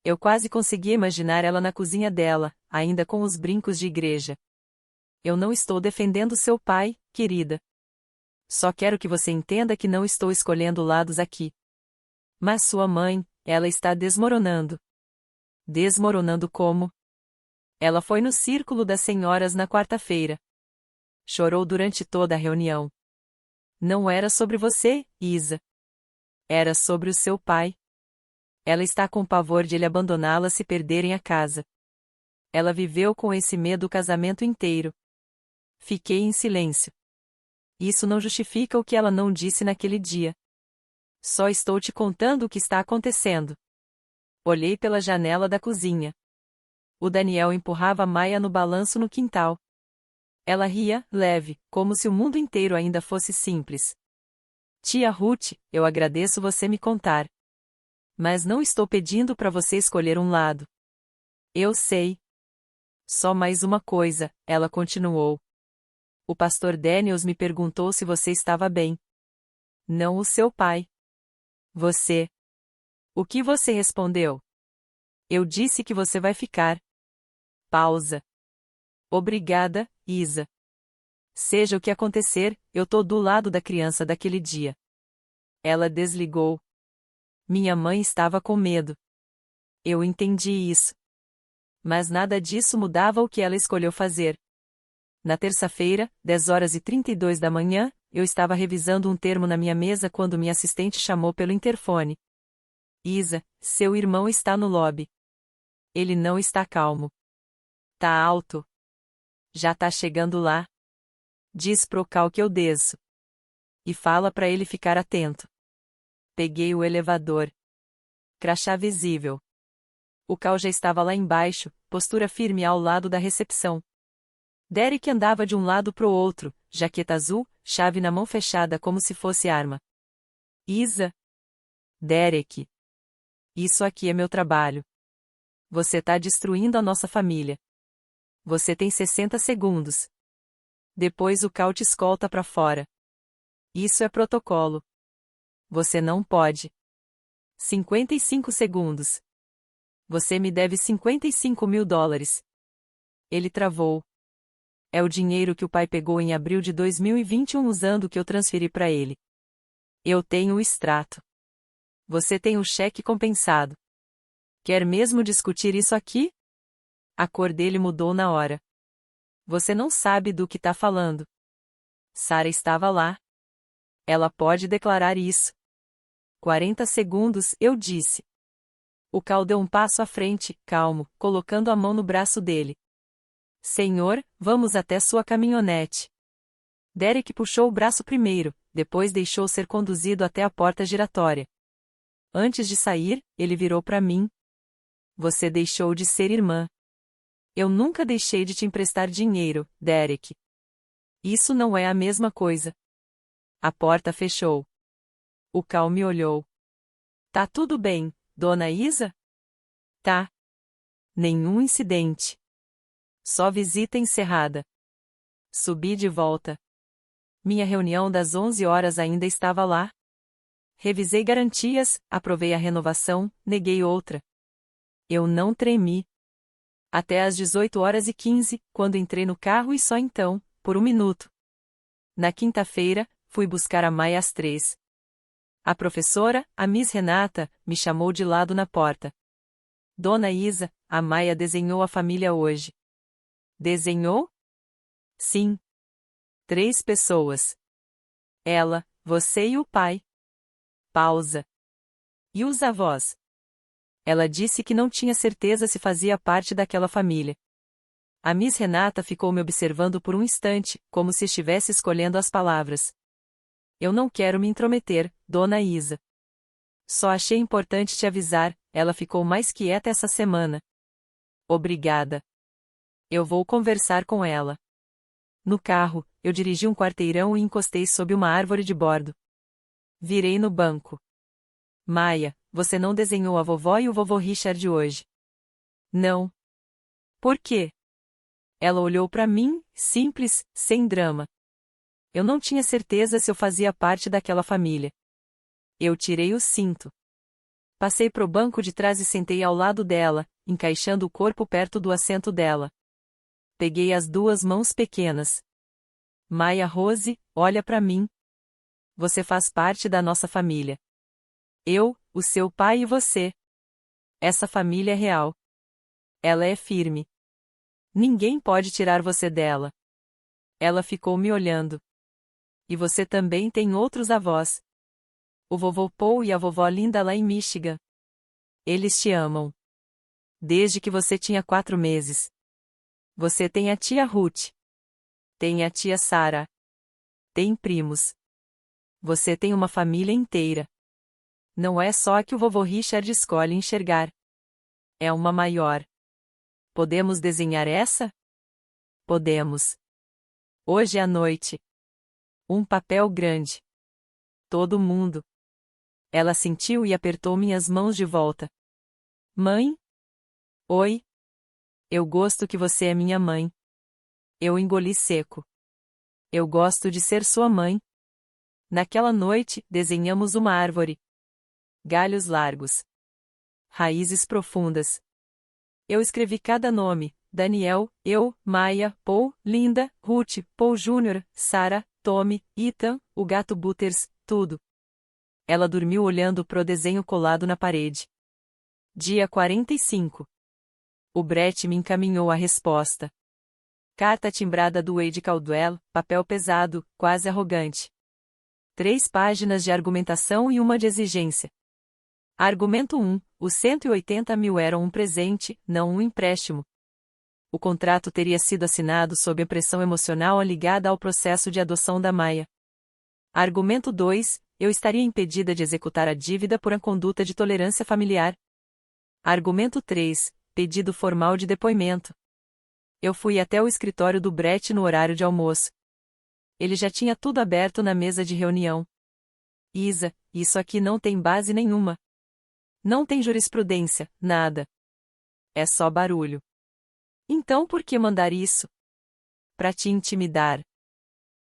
Eu quase conseguia imaginar ela na cozinha dela, ainda com os brincos de igreja. Eu não estou defendendo seu pai, querida. Só quero que você entenda que não estou escolhendo lados aqui. Mas sua mãe, ela está desmoronando. Desmoronando como? Ela foi no círculo das senhoras na quarta-feira. Chorou durante toda a reunião. Não era sobre você, Isa. Era sobre o seu pai. Ela está com pavor de ele abandoná-la se perderem a casa. Ela viveu com esse medo o casamento inteiro. Fiquei em silêncio. Isso não justifica o que ela não disse naquele dia. Só estou te contando o que está acontecendo. Olhei pela janela da cozinha. O Daniel empurrava Maia no balanço no quintal. Ela ria, leve, como se o mundo inteiro ainda fosse simples. Tia Ruth, eu agradeço você me contar. Mas não estou pedindo para você escolher um lado. Eu sei. Só mais uma coisa, ela continuou. O pastor Daniels me perguntou se você estava bem. Não o seu pai. Você. O que você respondeu? Eu disse que você vai ficar. Pausa. Obrigada, Isa. Seja o que acontecer, eu tô do lado da criança daquele dia. Ela desligou. Minha mãe estava com medo. Eu entendi isso. Mas nada disso mudava o que ela escolheu fazer. Na terça-feira, 10h32 da manhã, eu estava revisando um termo na minha mesa quando minha assistente chamou pelo interfone. Isa, seu irmão está no lobby. Ele não está calmo. Tá alto. Já tá chegando lá. Diz pro Cal que eu desço. E fala para ele ficar atento. Peguei o elevador. Crachá visível. O Cal já estava lá embaixo, postura firme ao lado da recepção. Derek andava de um lado pro outro, jaqueta azul, chave na mão fechada como se fosse arma. Isa. Derek. Isso aqui é meu trabalho. Você tá destruindo a nossa família. Você tem 60 segundos. Depois o Cal te escolta pra fora. Isso é protocolo. Você não pode. 55 segundos. Você me deve $55.000. Ele travou. É o dinheiro que o pai pegou em abril de 2021 usando o que eu transferi para ele. Eu tenho o extrato. Você tem o cheque compensado. Quer mesmo discutir isso aqui? A cor dele mudou na hora. Você não sabe do que tá falando. Sarah estava lá. Ela pode declarar isso. 40 segundos, eu disse. O Cal deu um passo à frente, calmo, colocando a mão no braço dele. Senhor, vamos até sua caminhonete. Derek puxou o braço primeiro, depois deixou ser conduzido até a porta giratória. Antes de sair, ele virou para mim. Você deixou de ser irmã. Eu nunca deixei de te emprestar dinheiro, Derek. Isso não é a mesma coisa. A porta fechou. O Cal me olhou. Tá tudo bem, dona Isa? Tá. Nenhum incidente. Só visita encerrada. Subi de volta. Minha reunião das 11 horas ainda estava lá. Revisei garantias, aprovei a renovação, neguei outra. Eu não tremi. Até às 18h15, quando entrei no carro e só então, por 1 minuto. Na quinta-feira, fui buscar a Maia às 3. A professora, a Miss Renata, me chamou de lado na porta. Dona Isa, a Maia desenhou a família hoje. Desenhou? Sim. 3 pessoas. Ela, você e o pai. Pausa. E os avós? Ela disse que não tinha certeza se fazia parte daquela família. A Miss Renata ficou me observando por um instante, como se estivesse escolhendo as palavras. Eu não quero me intrometer, Dona Isa. Só achei importante te avisar, ela ficou mais quieta essa semana. Obrigada. Eu vou conversar com ela. No carro, eu dirigi um quarteirão e encostei sob uma árvore de bordo. Virei no banco. Maia, você não desenhou a vovó e o vovô Richard hoje? Não. Por quê? Ela olhou para mim, simples, sem drama. Eu não tinha certeza se eu fazia parte daquela família. Eu tirei o cinto. Passei pro banco de trás e sentei ao lado dela, encaixando o corpo perto do assento dela. Peguei as 2 mãos pequenas. Maia Rose, olha para mim. Você faz parte da nossa família. Eu, o seu pai e você. Essa família é real. Ela é firme. Ninguém pode tirar você dela. Ela ficou me olhando. E você também tem outros avós. O vovô Paul e a vovó Linda lá em Michigan. Eles te amam. Desde que você tinha 4 meses. Você tem a tia Ruth. Tem a tia Sarah. Tem primos. Você tem uma família inteira. Não é só a que o vovô Richard escolhe enxergar. É uma maior. Podemos desenhar essa? Podemos. Hoje à noite. Um papel grande. Todo mundo. Ela sentiu e apertou minhas mãos de volta. Mãe? Oi? Eu gosto que você é minha mãe. Eu engoli seco. Eu gosto de ser sua mãe. Naquela noite, desenhamos uma árvore. Galhos largos. Raízes profundas. Eu escrevi cada nome: Daniel, eu, Maia, Paul, Linda, Ruth, Paul Jr., Sarah, Tommy, Ethan, o gato Butters, tudo. Ela dormiu olhando pro desenho colado na parede. Dia 45. O Brett me encaminhou a resposta. Carta timbrada do Wade Caldwell, papel pesado, quase arrogante. 3 páginas de argumentação e uma de exigência. Argumento 1. Os 180 mil eram um presente, não um empréstimo. O contrato teria sido assinado sob a pressão emocional ligada ao processo de adoção da Maia. Argumento 2. eu estaria impedida de executar a dívida por a conduta de tolerância familiar. Argumento 3. Pedido formal de depoimento. Eu fui até o escritório do Brett no horário de almoço. Ele já tinha tudo aberto na mesa de reunião. Isa, isso aqui não tem base nenhuma. Não tem jurisprudência, nada. É só barulho. Então por que mandar isso? Para te intimidar.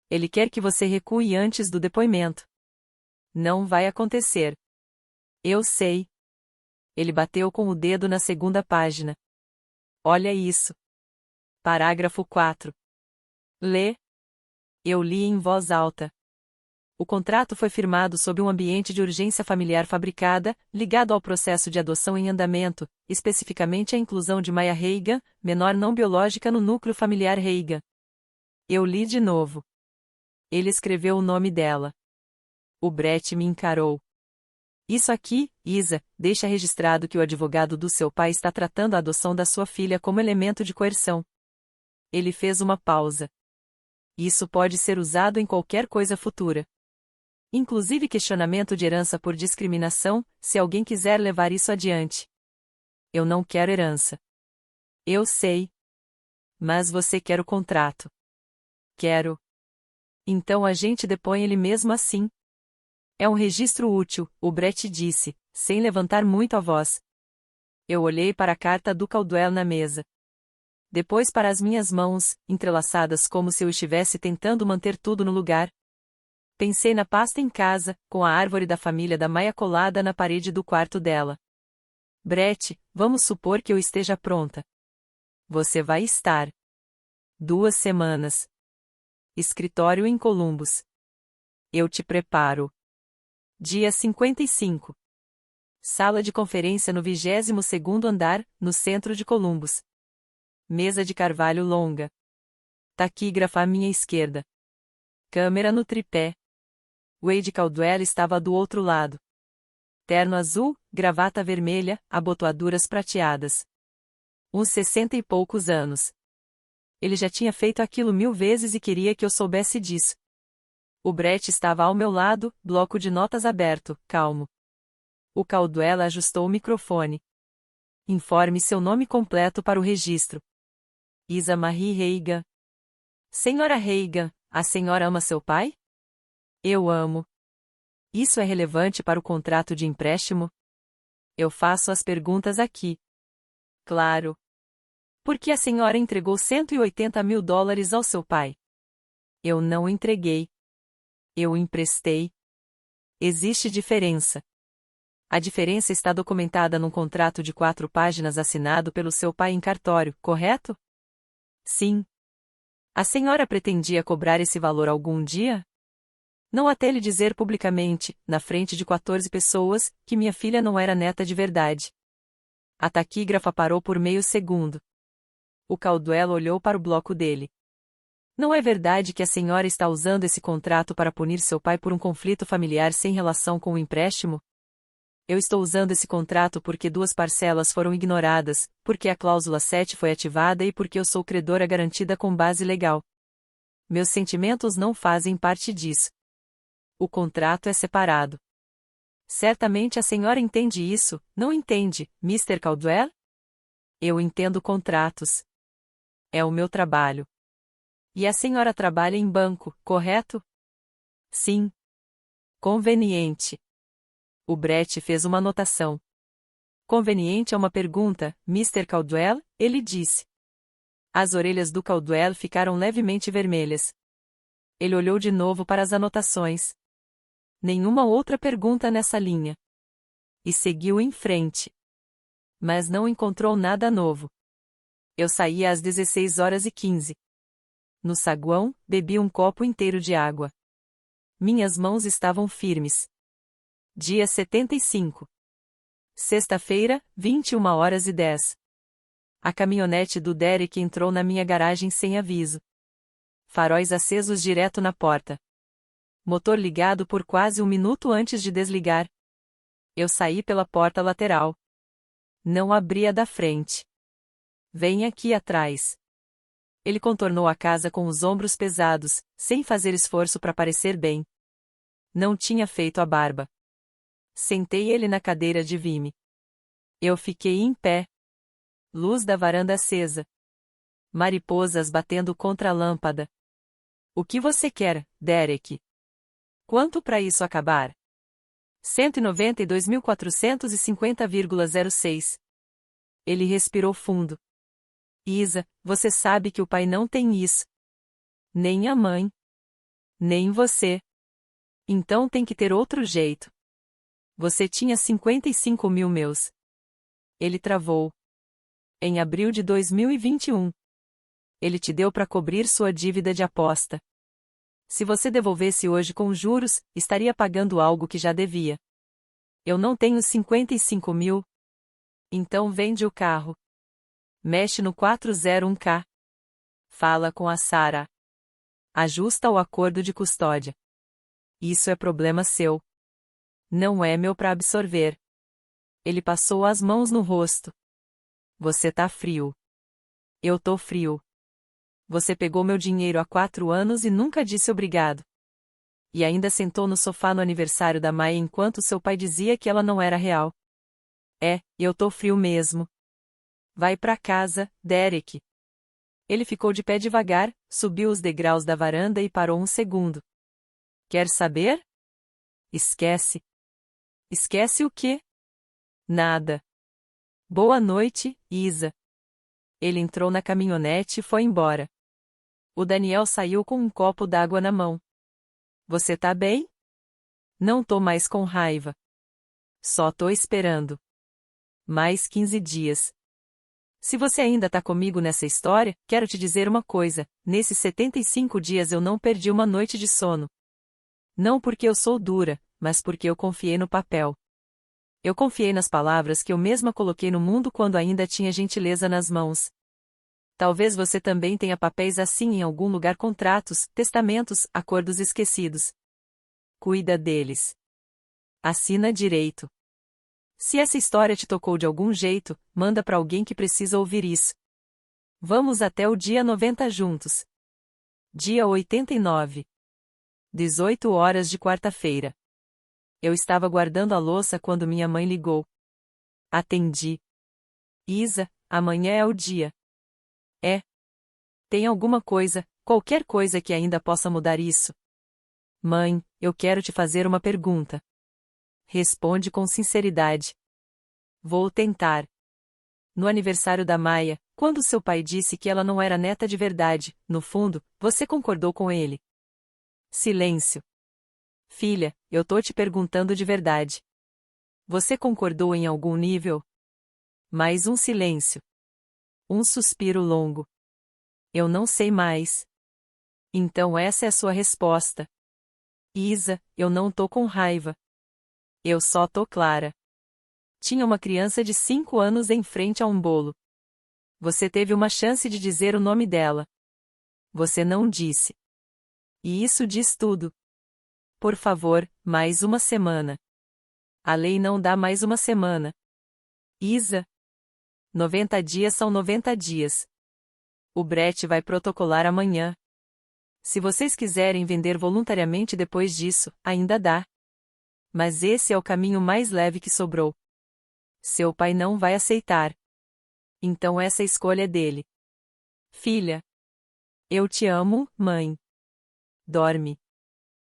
Ele quer que você recue antes do depoimento. Não vai acontecer. Eu sei. Ele bateu com o dedo na segunda página. Olha isso. Parágrafo 4. Lê. Eu li em voz alta. O contrato foi firmado sob um ambiente de urgência familiar fabricada, ligado ao processo de adoção em andamento, especificamente a inclusão de Maya Reiga, menor não biológica no núcleo familiar Reiga. Eu li de novo. Ele escreveu o nome dela. O Brett me encarou. Isso aqui, Isa, deixa registrado que o advogado do seu pai está tratando a adoção da sua filha como elemento de coerção. Ele fez uma pausa. Isso pode ser usado em qualquer coisa futura. Inclusive questionamento de herança por discriminação, se alguém quiser levar isso adiante. Eu não quero herança. Eu sei. Mas você quer o contrato. Quero. Então a gente depõe ele mesmo assim. É um registro útil, o Brett disse, sem levantar muito a voz. Eu olhei para a carta do Caldwell na mesa. Depois para as minhas mãos, entrelaçadas como se eu estivesse tentando manter tudo no lugar. Pensei na pasta em casa, com a árvore da família da Maya colada na parede do quarto dela. Brett, vamos supor que eu esteja pronta. Você vai estar. 2 semanas. Escritório em Columbus. Eu te preparo. Dia 55. Sala de conferência no 22º andar, no centro de Columbus. Mesa de carvalho longa. Taquígrafa à minha esquerda. Câmera no tripé. Wade Caldwell estava do outro lado. Terno azul, gravata vermelha, abotoaduras prateadas. Uns 60 e poucos anos. Ele já tinha feito aquilo 1000 vezes e queria que eu soubesse disso. O Brett estava ao meu lado, bloco de notas aberto, calmo. O Caldwell ajustou o microfone. Informe seu nome completo para o registro. Isa Marie Reiga. Senhora Reiga, a senhora ama seu pai? Eu amo. Isso é relevante para o contrato de empréstimo? Eu faço as perguntas aqui. Claro. Por que a senhora entregou $180.000 ao seu pai? Eu não entreguei. Eu emprestei. Existe diferença. A diferença está documentada num contrato de 4 páginas assinado pelo seu pai em cartório, correto? Sim. A senhora pretendia cobrar esse valor algum dia? Não até lhe dizer publicamente, na frente de 14 pessoas, que minha filha não era neta de verdade. A taquígrafa parou por meio segundo. O Caldwell olhou para o bloco dele. Não é verdade que a senhora está usando esse contrato para punir seu pai por um conflito familiar sem relação com o empréstimo? Eu estou usando esse contrato porque 2 parcelas foram ignoradas, porque a cláusula 7 foi ativada e porque eu sou credora garantida com base legal. Meus sentimentos não fazem parte disso. O contrato é separado. Certamente a senhora entende isso, não entende, Mr. Caldwell? Eu entendo contratos. É o meu trabalho. E a senhora trabalha em banco, correto? Sim. Conveniente. O Brett fez uma anotação. Conveniente é uma pergunta, Mr. Caldwell, ele disse. As orelhas do Caldwell ficaram levemente vermelhas. Ele olhou de novo para as anotações. Nenhuma outra pergunta nessa linha. E seguiu em frente. Mas não encontrou nada novo. Eu saí às 16h15. No saguão, bebi um copo inteiro de água. Minhas mãos estavam firmes. Dia 75. Sexta-feira, 21h10. A caminhonete do Derek entrou na minha garagem sem aviso. Faróis acesos direto na porta. Motor ligado por quase 1 minuto antes de desligar. Eu saí pela porta lateral. Não abri a da frente. Vem aqui atrás. Ele contornou a casa com os ombros pesados, sem fazer esforço para parecer bem. Não tinha feito a barba. Sentei ele na cadeira de Vime. Eu fiquei em pé. Luz da varanda acesa. Mariposas batendo contra a lâmpada. O que você quer, Derek? Quanto para isso acabar? 192.450,06. Ele respirou fundo. Isa, você sabe que o pai não tem isso. Nem a mãe. Nem você. Então tem que ter outro jeito. Você tinha 55 mil meus. Ele travou. Em abril de 2021. Ele te deu para cobrir sua dívida de aposta. Se você devolvesse hoje com juros, estaria pagando algo que já devia. Eu não tenho 55 mil. Então vende o carro. Mexe no 401k. Fala com a Sarah. Ajusta o acordo de custódia. Isso é problema seu. Não é meu para absorver. Ele passou as mãos no rosto. Você tá frio. Eu tô frio. Você pegou meu dinheiro há 4 anos e nunca disse obrigado. E ainda sentou no sofá no aniversário da Maia enquanto seu pai dizia que ela não era real. Eu tô frio mesmo. Vai pra casa, Derek. Ele ficou de pé devagar, subiu os degraus da varanda e parou um segundo. Quer saber? Esquece. Esquece o quê? Nada. Boa noite, Isa. Ele entrou na caminhonete e foi embora. O Daniel saiu com um copo d'água na mão. Você tá bem? Não tô mais com raiva. Só tô esperando. Mais 15 dias. Se você ainda tá comigo nessa história, quero te dizer uma coisa: nesses 75 dias eu não perdi uma noite de sono. Não porque eu sou dura, mas porque eu confiei no papel. Eu confiei nas palavras que eu mesma coloquei no mundo quando ainda tinha gentileza nas mãos. Talvez você também tenha papéis assim em algum lugar, contratos, testamentos, acordos esquecidos. Cuida deles. Assina direito. Se essa história te tocou de algum jeito, manda para alguém que precisa ouvir isso. Vamos até o dia 90 juntos. Dia 89. 18 horas de quarta-feira. Eu estava guardando a louça quando minha mãe ligou. Atendi. Isa, amanhã é o dia. Tem alguma coisa, qualquer coisa que ainda possa mudar isso? Mãe, eu quero te fazer uma pergunta. Responde com sinceridade. Vou tentar. No aniversário da Maia, quando seu pai disse que ela não era neta de verdade, no fundo, você concordou com ele. Silêncio. Filha, eu tô te perguntando de verdade. Você concordou em algum nível? Mais um silêncio. Um suspiro longo. Eu não sei mais. Então essa é a sua resposta. Isa, eu não tô com raiva. Eu só tô clara. Tinha uma criança de 5 anos em frente a um bolo. Você teve uma chance de dizer o nome dela. Você não disse. E isso diz tudo. Por favor, mais uma semana. A lei não dá mais uma semana. Isa. 90 dias são 90 dias. O Brett vai protocolar amanhã. Se vocês quiserem vender voluntariamente depois disso, ainda dá. Mas esse é o caminho mais leve que sobrou. Seu pai não vai aceitar. Então essa escolha é dele. Filha. Eu te amo, mãe. Dorme.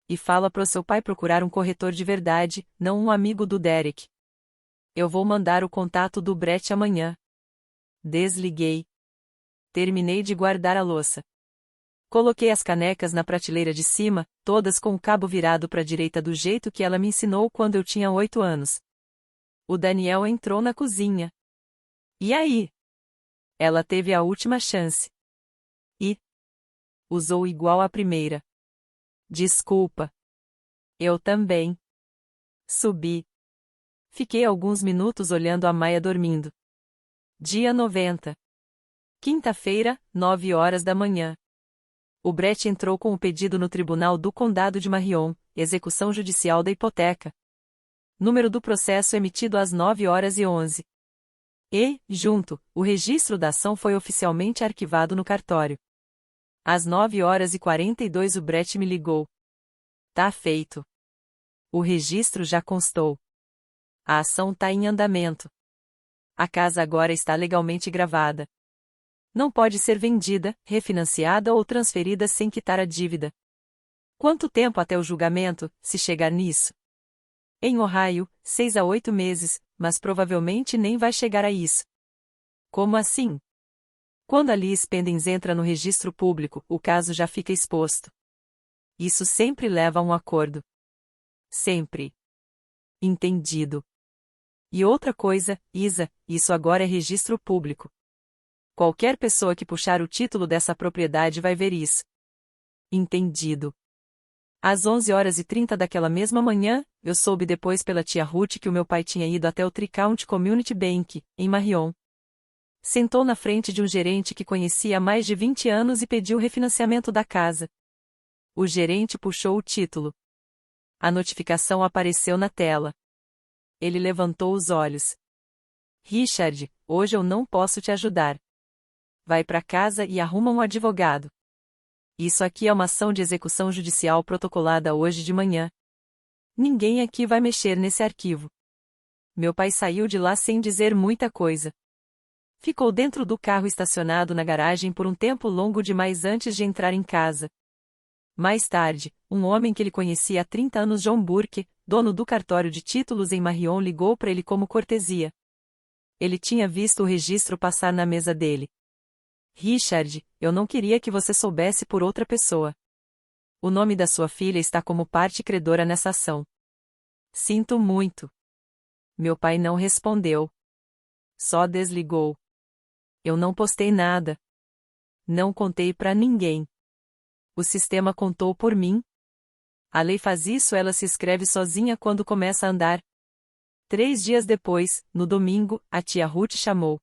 E fala pro seu pai procurar um corretor de verdade, não um amigo do Derek. Eu vou mandar o contato do Brett amanhã. Desliguei. Terminei de guardar a louça. Coloquei as canecas na prateleira de cima, todas com o cabo virado para a direita do jeito que ela me ensinou quando eu tinha 8 anos. O Daniel entrou na cozinha. E aí? Ela teve a última chance. E usou igual à primeira. Desculpa. Eu também. Subi. Fiquei alguns minutos olhando a Maia dormindo. Dia 90. Quinta-feira, 9 horas da manhã. O Brett entrou com o pedido no Tribunal do Condado de Marion, execução judicial da hipoteca. Número do processo emitido às 9h11. E, junto, o registro da ação foi oficialmente arquivado no cartório. Às 9h42 o Brett me ligou. Tá feito. O registro já constou. A ação está em andamento. A casa agora está legalmente gravada. Não pode ser vendida, refinanciada ou transferida sem quitar a dívida. Quanto tempo até o julgamento, se chegar nisso? Em Ohio, 6 a 8 meses, mas provavelmente nem vai chegar a isso. Como assim? Quando a Liz Pendens entra no registro público, o caso já fica exposto. Isso sempre leva a um acordo. Sempre. Entendido. E outra coisa, Isa, isso agora é registro público. Qualquer pessoa que puxar o título dessa propriedade vai ver isso. Entendido. Às 11h30 daquela mesma manhã, eu soube depois pela tia Ruth que o meu pai tinha ido até o Tri-County Community Bank, em Marion. Sentou na frente de um gerente que conhecia há mais de 20 anos e pediu o refinanciamento da casa. O gerente puxou o título. A notificação apareceu na tela. Ele levantou os olhos. Richard, hoje eu não posso te ajudar. Vai para casa e arruma um advogado. Isso aqui é uma ação de execução judicial protocolada hoje de manhã. Ninguém aqui vai mexer nesse arquivo. Meu pai saiu de lá sem dizer muita coisa. Ficou dentro do carro estacionado na garagem por um tempo longo demais antes de entrar em casa. Mais tarde, um homem que ele conhecia há 30 anos, John Burke, dono do cartório de títulos em Marion, ligou para ele como cortesia. Ele tinha visto o registro passar na mesa dele. Richard, eu não queria que você soubesse por outra pessoa. O nome da sua filha está como parte credora nessa ação. Sinto muito. Meu pai não respondeu. Só desligou. Eu não postei nada. Não contei para ninguém. O sistema contou por mim. A lei faz isso, ela se escreve sozinha quando começa a andar. 3 dias depois, no domingo, a tia Ruth chamou.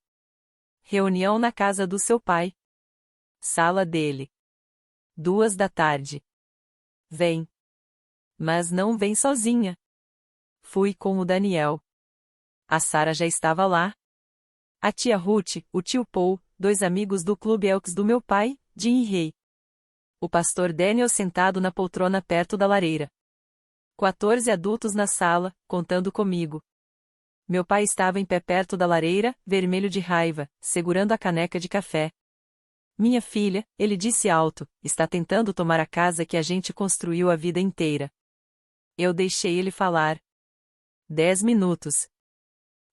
Reunião na casa do seu pai. Sala dele. 14h. Vem. Mas não vem sozinha. Fui com o Daniel. A Sarah já estava lá. A tia Ruth, o tio Paul, 2 amigos do Clube Elks do meu pai, Jim e Ray. O pastor Daniel sentado na poltrona perto da lareira. 14 adultos na sala, contando comigo. Meu pai estava em pé perto da lareira, vermelho de raiva, segurando a caneca de café. Minha filha, ele disse alto, está tentando tomar a casa que a gente construiu a vida inteira. Eu deixei ele falar. 10 minutos.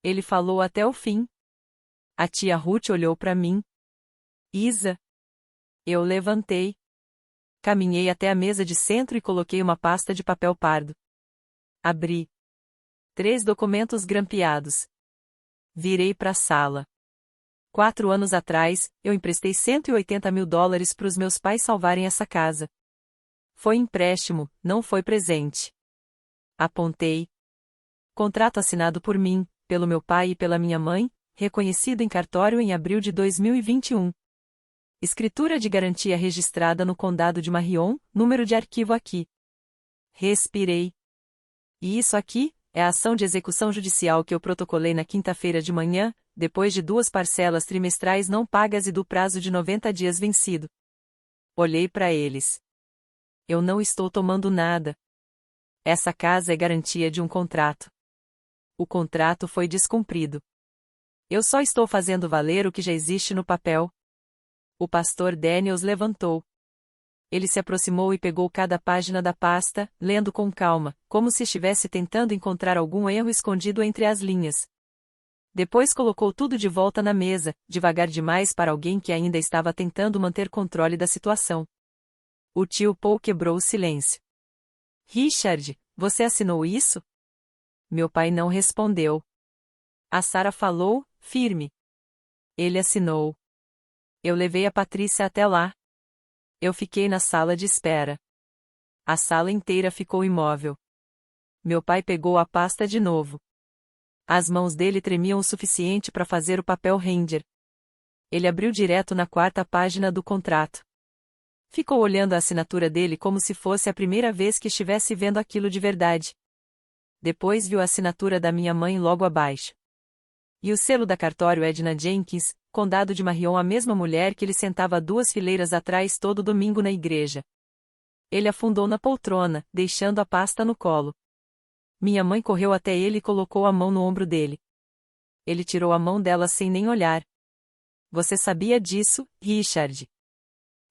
Ele falou até o fim. A tia Ruth olhou para mim. Isa. Eu levantei. Caminhei até a mesa de centro e coloquei uma pasta de papel pardo. Abri. 3 documentos grampeados. Virei para a sala. 4 anos atrás, eu emprestei $180 mil para os meus pais salvarem essa casa. Foi empréstimo, não foi presente. Apontei. Contrato assinado por mim, pelo meu pai e pela minha mãe, reconhecido em cartório em abril de 2021. Escritura de garantia registrada no Condado de Marion, número de arquivo aqui. Respirei. E isso aqui é a ação de execução judicial que eu protocolei na quinta-feira de manhã, depois de 2 parcelas trimestrais não pagas e do prazo de 90 dias vencido. Olhei para eles. Eu não estou tomando nada. Essa casa é garantia de um contrato. O contrato foi descumprido. Eu só estou fazendo valer o que já existe no papel. O pastor Daniels levantou. Ele se aproximou e pegou cada página da pasta, lendo com calma, como se estivesse tentando encontrar algum erro escondido entre as linhas. Depois colocou tudo de volta na mesa, devagar demais para alguém que ainda estava tentando manter controle da situação. O tio Paul quebrou o silêncio. Richard, você assinou isso? Meu pai não respondeu. A Sarah falou, firme. Ele assinou. Eu levei a Patrícia até lá. Eu fiquei na sala de espera. A sala inteira ficou imóvel. Meu pai pegou a pasta de novo. As mãos dele tremiam o suficiente para fazer o papel render. Ele abriu direto na 4ª página do contrato. Ficou olhando a assinatura dele como se fosse a primeira vez que estivesse vendo aquilo de verdade. Depois viu a assinatura da minha mãe logo abaixo. E o selo da cartório Edna Jenkins, Condado de Marion, a mesma mulher que ele sentava 2 fileiras atrás todo domingo na igreja. Ele afundou na poltrona, deixando a pasta no colo. Minha mãe correu até ele e colocou a mão no ombro dele. Ele tirou a mão dela sem nem olhar. Você sabia disso, Richard?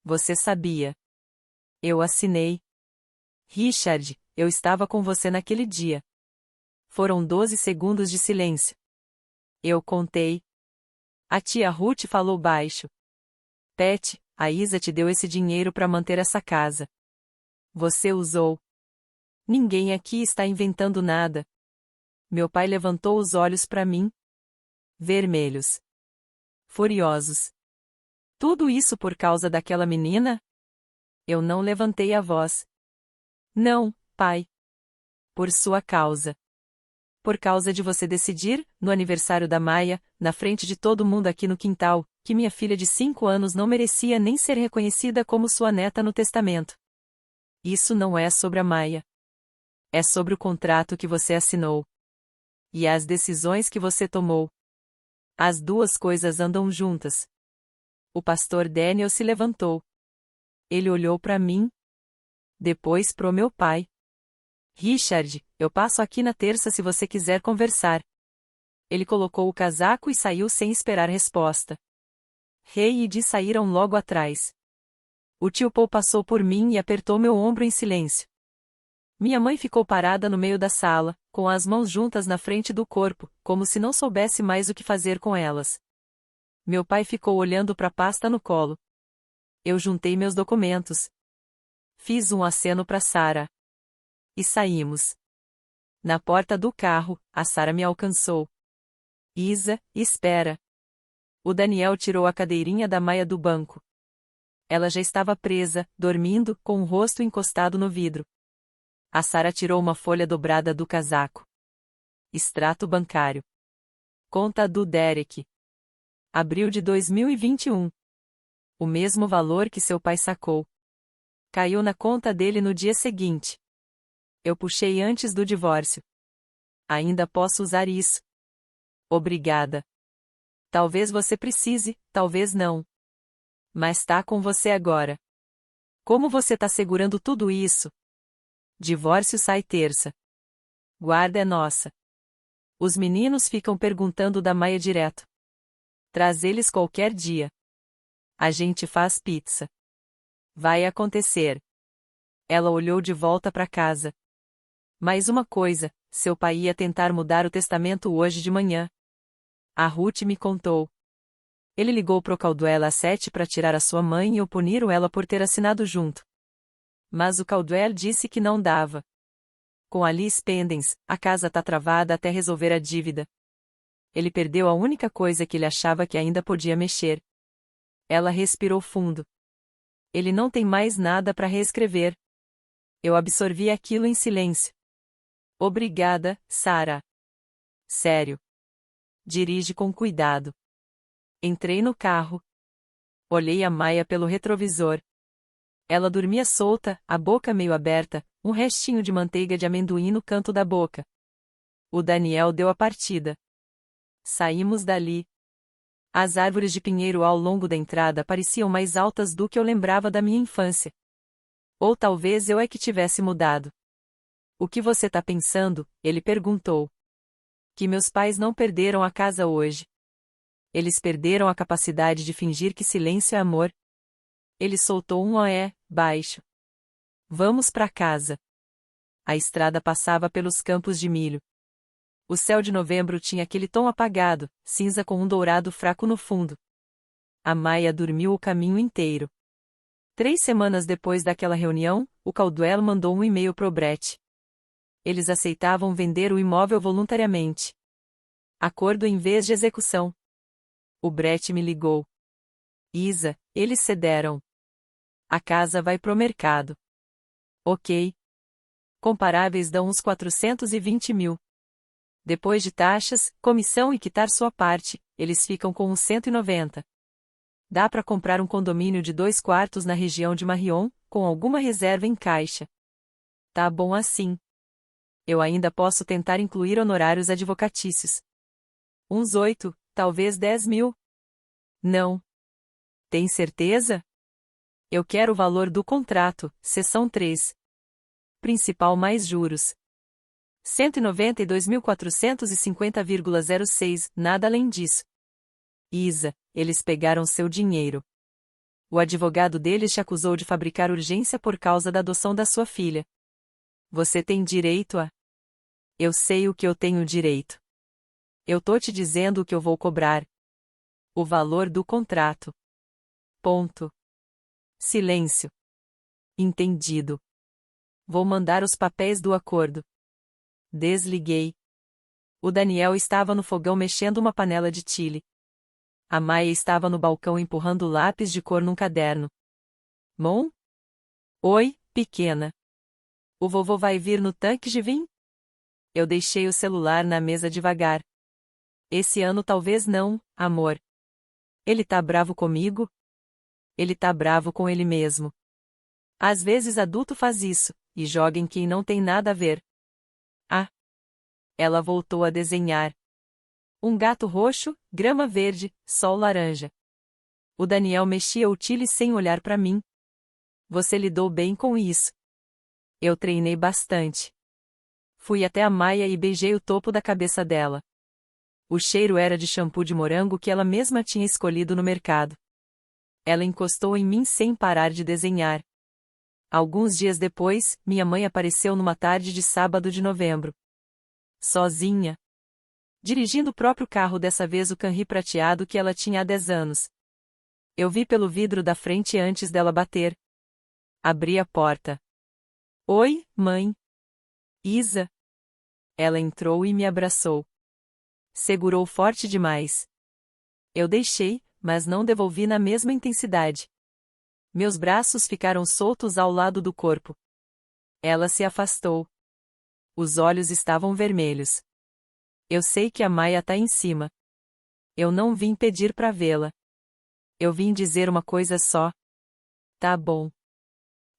Você sabia. Eu assinei. Richard, eu estava com você naquele dia. Foram 12 segundos de silêncio. Eu contei. A tia Ruth falou baixo. Pat, a Isa te deu esse dinheiro para manter essa casa. Você usou. Ninguém aqui está inventando nada. Meu pai levantou os olhos para mim. Vermelhos. Furiosos. Tudo isso por causa daquela menina? Eu não levantei a voz. Não, pai. Por sua causa. Por causa de você decidir, no aniversário da Maia, na frente de todo mundo aqui no quintal, que minha filha de 5 anos não merecia nem ser reconhecida como sua neta no testamento. Isso não é sobre a Maia. É sobre o contrato que você assinou. E as decisões que você tomou. As duas coisas andam juntas. O pastor Daniel se levantou. Ele olhou para mim. Depois pro meu pai. Richard, eu passo aqui na terça se você quiser conversar. Ele colocou o casaco e saiu sem esperar resposta. Ray e Dee saíram logo atrás. O tio Paul passou por mim e apertou meu ombro em silêncio. Minha mãe ficou parada no meio da sala, com as mãos juntas na frente do corpo, como se não soubesse mais o que fazer com elas. Meu pai ficou olhando para a pasta no colo. Eu juntei meus documentos. Fiz um aceno para Sarah. E saímos. Na porta do carro, a Sarah me alcançou. Isa, espera. O Daniel tirou a cadeirinha da Maia do banco. Ela já estava presa, dormindo, com o rosto encostado no vidro. A Sarah tirou uma folha dobrada do casaco. Extrato bancário. Conta do Derek. Abril de 2021. O mesmo valor que seu pai sacou. Caiu na conta dele no dia seguinte. Eu puxei antes do divórcio. Ainda posso usar isso. Obrigada. Talvez você precise, talvez não. Mas tá com você agora. Como você tá segurando tudo isso? Divórcio sai terça. Guarda é nossa. Os meninos ficam perguntando da Maia direto. Traz eles qualquer dia. A gente faz pizza. Vai acontecer. Ela olhou de volta para casa. Mais uma coisa, seu pai ia tentar mudar o testamento hoje de manhã. A Ruth me contou. Ele ligou pro Caldwell às 7 para tirar a sua mãe e punir ela por ter assinado junto. Mas o Caldwell disse que não dava. Com a Liz Pendens, a casa tá travada até resolver a dívida. Ele perdeu a única coisa que ele achava que ainda podia mexer. Ela respirou fundo. Ele não tem mais nada para reescrever. Eu absorvi aquilo em silêncio. Obrigada, Sarah. Sério. Dirige com cuidado. Entrei no carro. Olhei a Maia pelo retrovisor. Ela dormia solta, a boca meio aberta, um restinho de manteiga de amendoim no canto da boca. O Daniel deu a partida. Saímos dali. As árvores de pinheiro ao longo da entrada pareciam mais altas do que eu lembrava da minha infância. Ou talvez eu é que tivesse mudado. O que você tá pensando? Ele perguntou. Que meus pais não perderam a casa hoje. Eles perderam a capacidade de fingir que silêncio é amor. Ele soltou um oé, baixo. Vamos pra casa. A estrada passava pelos campos de milho. O céu de novembro tinha aquele tom apagado, cinza com um dourado fraco no fundo. A Maia dormiu o caminho inteiro. 3 semanas depois daquela reunião, o Caldwell mandou um e-mail pro Brett. Eles aceitavam vender o imóvel voluntariamente. Acordo em vez de execução. O Brett me ligou. Isa, eles cederam. A casa vai pro mercado. Ok. Comparáveis dão uns 420 mil. Depois de taxas, comissão e quitar sua parte, eles ficam com uns 190. Dá para comprar um condomínio de 2 quartos na região de Marion, com alguma reserva em caixa. Tá bom assim. Eu ainda posso tentar incluir honorários advocatícios. Uns 8, talvez 10 mil. Não. Tem certeza? Eu quero o valor do contrato, seção 3. Principal mais juros. 192.450,06, nada além disso. Isa, eles pegaram seu dinheiro. O advogado deles te acusou de fabricar urgência por causa da adoção da sua filha. Você tem direito a... Eu sei o que eu tenho direito. Eu tô te dizendo o que eu vou cobrar. O valor do contrato. Ponto. Silêncio. Entendido. Vou mandar os papéis do acordo. Desliguei. O Daniel estava no fogão mexendo uma panela de chile. A Maia estava no balcão empurrando lápis de cor num caderno. Mon? Oi, pequena. O vovô vai vir no tanque de vinho? Eu deixei o celular na mesa devagar. Esse ano talvez não, amor. Ele tá bravo comigo? Ele tá bravo com ele mesmo. Às vezes adulto faz isso, e joga em quem não tem nada a ver. Ah! Ela voltou a desenhar. Um gato roxo, grama verde, sol laranja. O Daniel mexia o chile sem olhar para mim. Você lidou bem com isso. Eu treinei bastante. Fui até a Maia e beijei o topo da cabeça dela. O cheiro era de shampoo de morango que ela mesma tinha escolhido no mercado. Ela encostou em mim sem parar de desenhar. Alguns dias depois, minha mãe apareceu numa tarde de sábado de novembro. Sozinha. Dirigindo o próprio carro, dessa vez o Camry prateado que ela tinha há 10 anos. Eu vi pelo vidro da frente antes dela bater. Abri a porta. Oi, mãe. Isa. Ela entrou e me abraçou. Segurou forte demais. Eu deixei, mas não devolvi na mesma intensidade. Meus braços ficaram soltos ao lado do corpo. Ela se afastou. Os olhos estavam vermelhos. Eu sei que a Maia tá em cima. Eu não vim pedir pra vê-la. Eu vim dizer uma coisa só. Tá bom.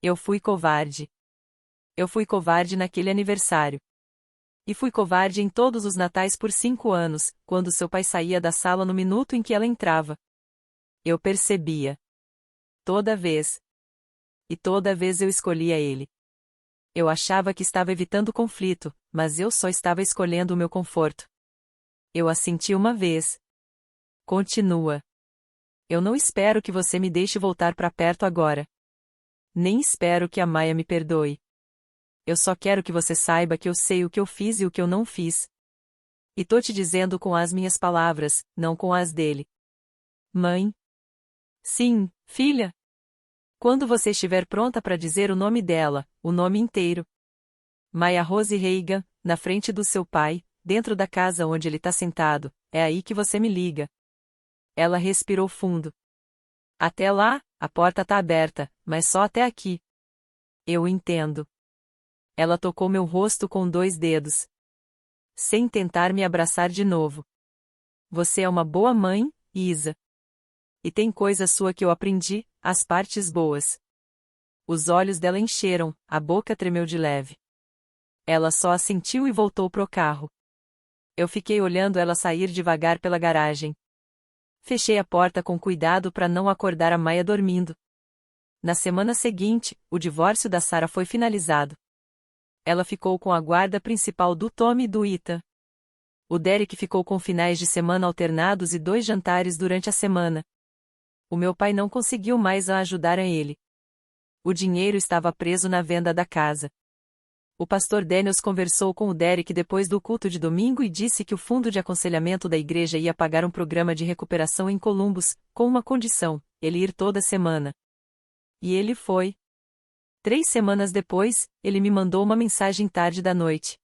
Eu fui covarde. Eu fui covarde naquele aniversário. E fui covarde em todos os natais por 5 anos, quando seu pai saía da sala no minuto em que ela entrava. Eu percebia. Toda vez. E toda vez eu escolhia ele. Eu achava que estava evitando conflito, mas eu só estava escolhendo o meu conforto. Eu a senti uma vez. Continua. Eu não espero que você me deixe voltar para perto agora. Nem espero que a Maia me perdoe. Eu só quero que você saiba que eu sei o que eu fiz e o que eu não fiz. E tô te dizendo com as minhas palavras, não com as dele. Mãe? Sim, filha? Quando você estiver pronta para dizer o nome dela, o nome inteiro. Maia Rose Reagan, na frente do seu pai, dentro da casa onde ele tá sentado, é aí que você me liga. Ela respirou fundo. Até lá, a porta tá aberta, mas só até aqui. Eu entendo. Ela tocou meu rosto com 2 dedos. Sem tentar me abraçar de novo. Você é uma boa mãe, Isa. E tem coisa sua que eu aprendi, as partes boas. Os olhos dela encheram, a boca tremeu de leve. Ela só assentiu e voltou pro carro. Eu fiquei olhando ela sair devagar pela garagem. Fechei a porta com cuidado para não acordar a Maia dormindo. Na semana seguinte, o divórcio da Sarah foi finalizado. Ela ficou com a guarda principal do Tommy e do Ethan. O Derek ficou com finais de semana alternados e 2 jantares durante a semana. O meu pai não conseguiu mais a ajudar a ele. O dinheiro estava preso na venda da casa. O pastor Daniels conversou com o Derek depois do culto de domingo e disse que o fundo de aconselhamento da igreja ia pagar um programa de recuperação em Columbus, com uma condição: ele ir toda semana. E ele foi. 3 semanas depois, ele me mandou uma mensagem tarde da noite.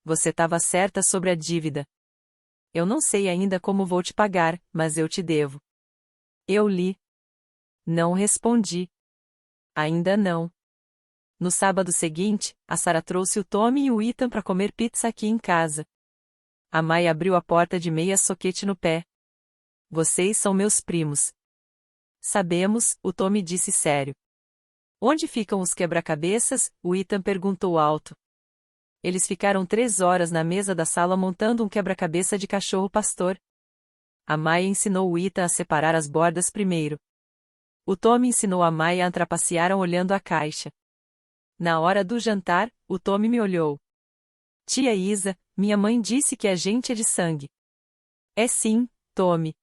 Você estava certa sobre a dívida. Eu não sei ainda como vou te pagar, mas eu te devo. Eu li. Não respondi. Ainda não. No sábado seguinte, a Sarah trouxe o Tommy e o Ethan para comer pizza aqui em casa. A Maia abriu a porta de meia soquete no pé. Vocês são meus primos. Sabemos, o Tommy disse sério. Onde ficam os quebra-cabeças? O Ethan perguntou alto. Eles ficaram 3 horas na mesa da sala montando um quebra-cabeça de cachorro-pastor. A Maia ensinou o Ethan a separar as bordas primeiro. O Tommy ensinou a Maia a trapacear olhando a caixa. Na hora do jantar, o Tommy me olhou. Tia Isa, minha mãe disse que a gente é de sangue. É sim, Tommy.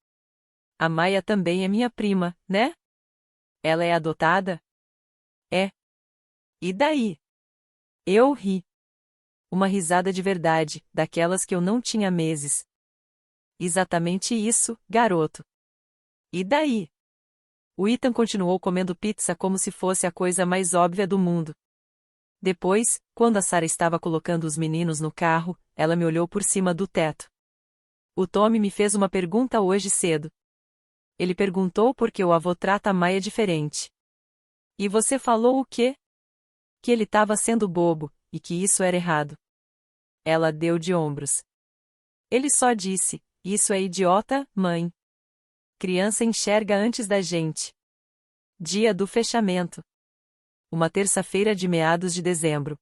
A Maia também é minha prima, né? Ela é adotada? É. E daí? Eu ri. Uma risada de verdade, daquelas que eu não tinha há meses. Exatamente isso, garoto. E daí? O Ethan continuou comendo pizza como se fosse a coisa mais óbvia do mundo. Depois, quando a Sarah estava colocando os meninos no carro, ela me olhou por cima do teto. O Tommy me fez uma pergunta hoje cedo. Ele perguntou por que o avô trata a Maia diferente. E você falou o quê? Que ele estava sendo bobo, e que isso era errado. Ela deu de ombros. Ele só disse, isso é idiota, mãe. Criança enxerga antes da gente. Dia do fechamento. Uma terça-feira de meados de dezembro.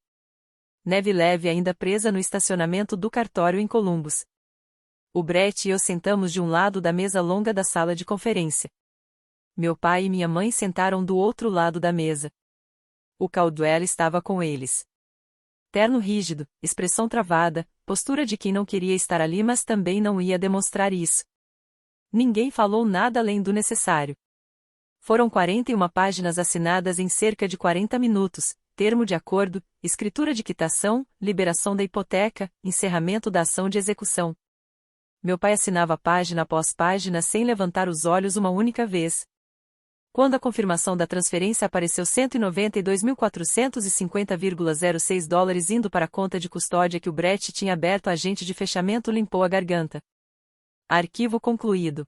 Neve leve ainda presa no estacionamento do cartório em Columbus. O Brett e eu sentamos de um lado da mesa longa da sala de conferência. Meu pai e minha mãe sentaram do outro lado da mesa. O Caldwell estava com eles. Terno rígido, expressão travada, postura de quem não queria estar ali mas também não ia demonstrar isso. Ninguém falou nada além do necessário. Foram 41 páginas assinadas em cerca de 40 minutos, termo de acordo, escritura de quitação, liberação da hipoteca, encerramento da ação de execução. Meu pai assinava página após página sem levantar os olhos uma única vez. Quando a confirmação da transferência apareceu 192.450,06 dólares indo para a conta de custódia que o Brett tinha aberto, a agente de fechamento limpou a garganta. Arquivo concluído.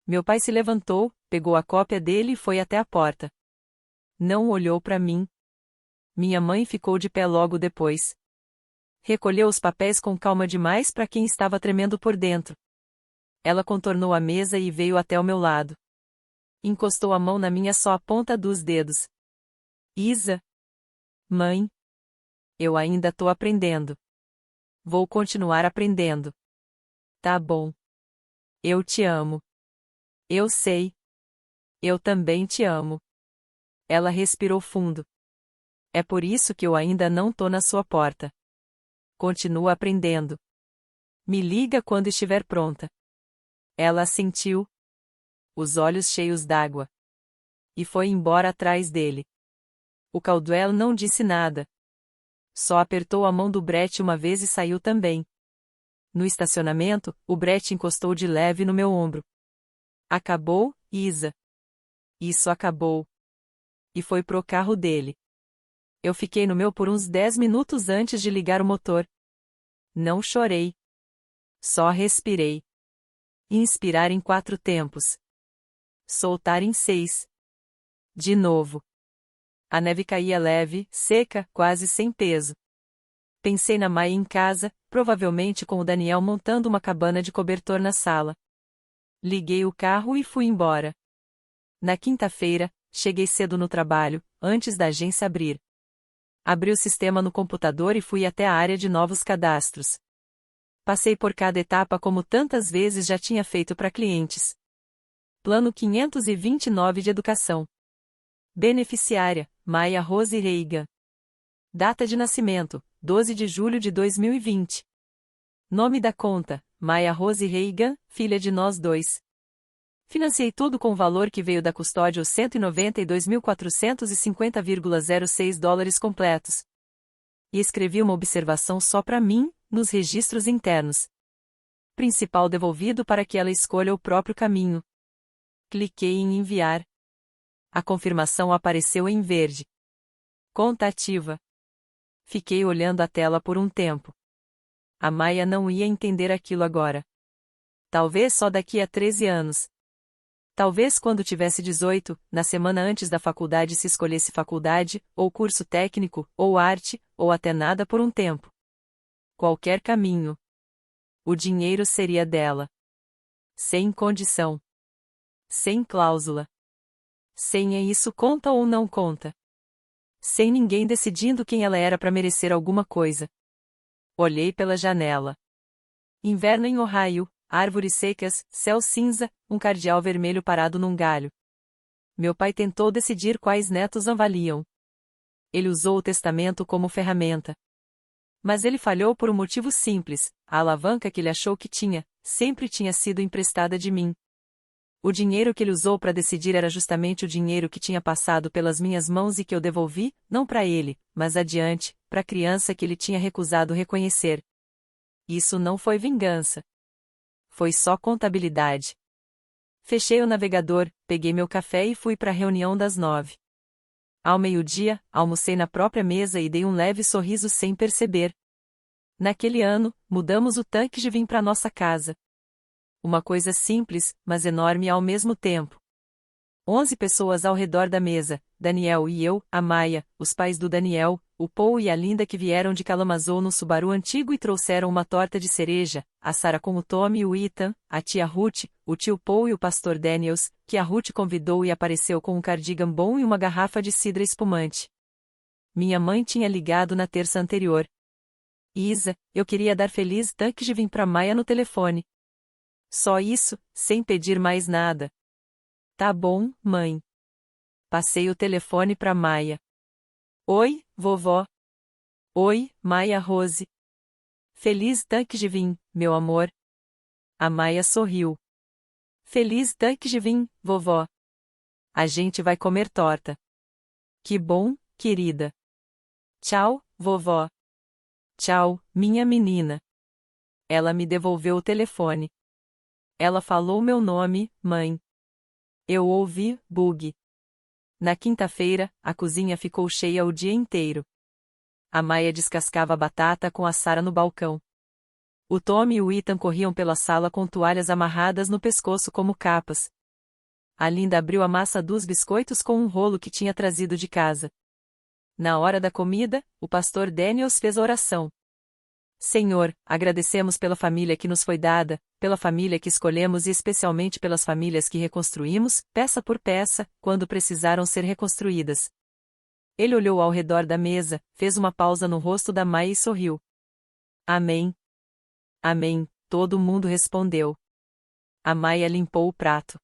Meu pai se levantou, pegou a cópia dele e foi até a porta. Não olhou para mim. Minha mãe ficou de pé logo depois. Recolheu os papéis com calma demais para quem estava tremendo por dentro. Ela contornou a mesa e veio até o meu lado. Encostou a mão na minha só a ponta dos dedos. Isa. Mãe. Eu ainda tô aprendendo. Vou continuar aprendendo. Tá bom. Eu te amo. Eu sei. Eu também te amo. Ela respirou fundo. É por isso que eu ainda não tô na sua porta. Continua aprendendo. Me liga quando estiver pronta. Ela assentiu. Os olhos cheios d'água. E foi embora atrás dele. O Caldwell não disse nada. Só apertou a mão do Brett uma vez e saiu também. No estacionamento, o Brett encostou de leve no meu ombro. Acabou, Isa. Isso acabou. E foi pro carro dele. Eu fiquei no meu por uns 10 minutos antes de ligar o motor. Não chorei. Só respirei. Inspirar em 4 tempos. Soltar em 6. De novo. A neve caía leve, seca, quase sem peso. Pensei na Maia em casa, provavelmente com o Daniel montando uma cabana de cobertor na sala. Liguei o carro e fui embora. Na quinta-feira, cheguei cedo no trabalho, antes da agência abrir. Abri o sistema no computador e fui até a área de novos cadastros. Passei por cada etapa como tantas vezes já tinha feito para clientes. Plano 529 de educação. Beneficiária, Maia Rose Reigan. Data de nascimento, 12 de julho de 2020. Nome da conta, Maia Rose Reigan, filha de nós dois. Financiei tudo com o valor que veio da custódia, os 192.450,06 dólares completos. E escrevi uma observação só para mim, nos registros internos. Principal devolvido para que ela escolha o próprio caminho. Cliquei em enviar. A confirmação apareceu em verde. Conta ativa. Fiquei olhando a tela por um tempo. A Maia não ia entender aquilo agora. Talvez só daqui a 13 anos. Talvez quando tivesse 18, na semana antes da faculdade, se escolhesse faculdade, ou curso técnico, ou arte, ou até nada por um tempo. Qualquer caminho. O dinheiro seria dela. Sem condição. Sem cláusula. Sem é isso conta ou não conta. Sem ninguém decidindo quem ela era para merecer alguma coisa. Olhei pela janela. Inverno em Ohio, árvores secas, céu cinza, um cardeal vermelho parado num galho. Meu pai tentou decidir quais netos avaliam. Ele usou o testamento como ferramenta. Mas ele falhou por um motivo simples: a alavanca que ele achou que tinha, sempre tinha sido emprestada de mim. O dinheiro que ele usou para decidir era justamente o dinheiro que tinha passado pelas minhas mãos e que eu devolvi, não para ele, mas adiante, para a criança que ele tinha recusado reconhecer. Isso não foi vingança. Foi só contabilidade. Fechei o navegador, peguei meu café e fui para a reunião das 9. Ao meio-dia, almocei na própria mesa e dei um leve sorriso sem perceber. Naquele ano, mudamos o tanque de vinho para nossa casa. Uma coisa simples, mas enorme ao mesmo tempo. 11 pessoas ao redor da mesa, Daniel e eu, a Maia, os pais do Daniel, o Paul e a Linda que vieram de Kalamazoo no Subaru antigo e trouxeram uma torta de cereja, a Sarah com o Tommy e o Ethan, a tia Ruth, o tio Paul e o pastor Daniels, que a Ruth convidou e apareceu com um cardigan bom e uma garrafa de cidra espumante. Minha mãe tinha ligado na terça anterior. Isa, eu queria dar feliz tanque de vinho pra Maia no telefone. Só isso, sem pedir mais nada. Tá bom, mãe. Passei o telefone pra Maia. Oi, vovó. Oi, Maia Rose. Feliz tanque de vinho, meu amor. A Maia sorriu. Feliz tanque de vinho, vovó. A gente vai comer torta. Que bom, querida. Tchau, vovó. Tchau, minha menina. Ela me devolveu o telefone. Ela falou meu nome, mãe. Eu ouvi, bug. Na quinta-feira, a cozinha ficou cheia o dia inteiro. A Maia descascava a batata com a Sarah no balcão. O Tommy e o Ethan corriam pela sala com toalhas amarradas no pescoço como capas. A Linda abriu a massa dos biscoitos com um rolo que tinha trazido de casa. Na hora da comida, o pastor Daniels fez a oração. Senhor, agradecemos pela família que nos foi dada, pela família que escolhemos e especialmente pelas famílias que reconstruímos, peça por peça, quando precisaram ser reconstruídas. Ele olhou ao redor da mesa, fez uma pausa no rosto da Maia e sorriu. Amém. Amém, todo mundo respondeu. A Maia limpou o prato.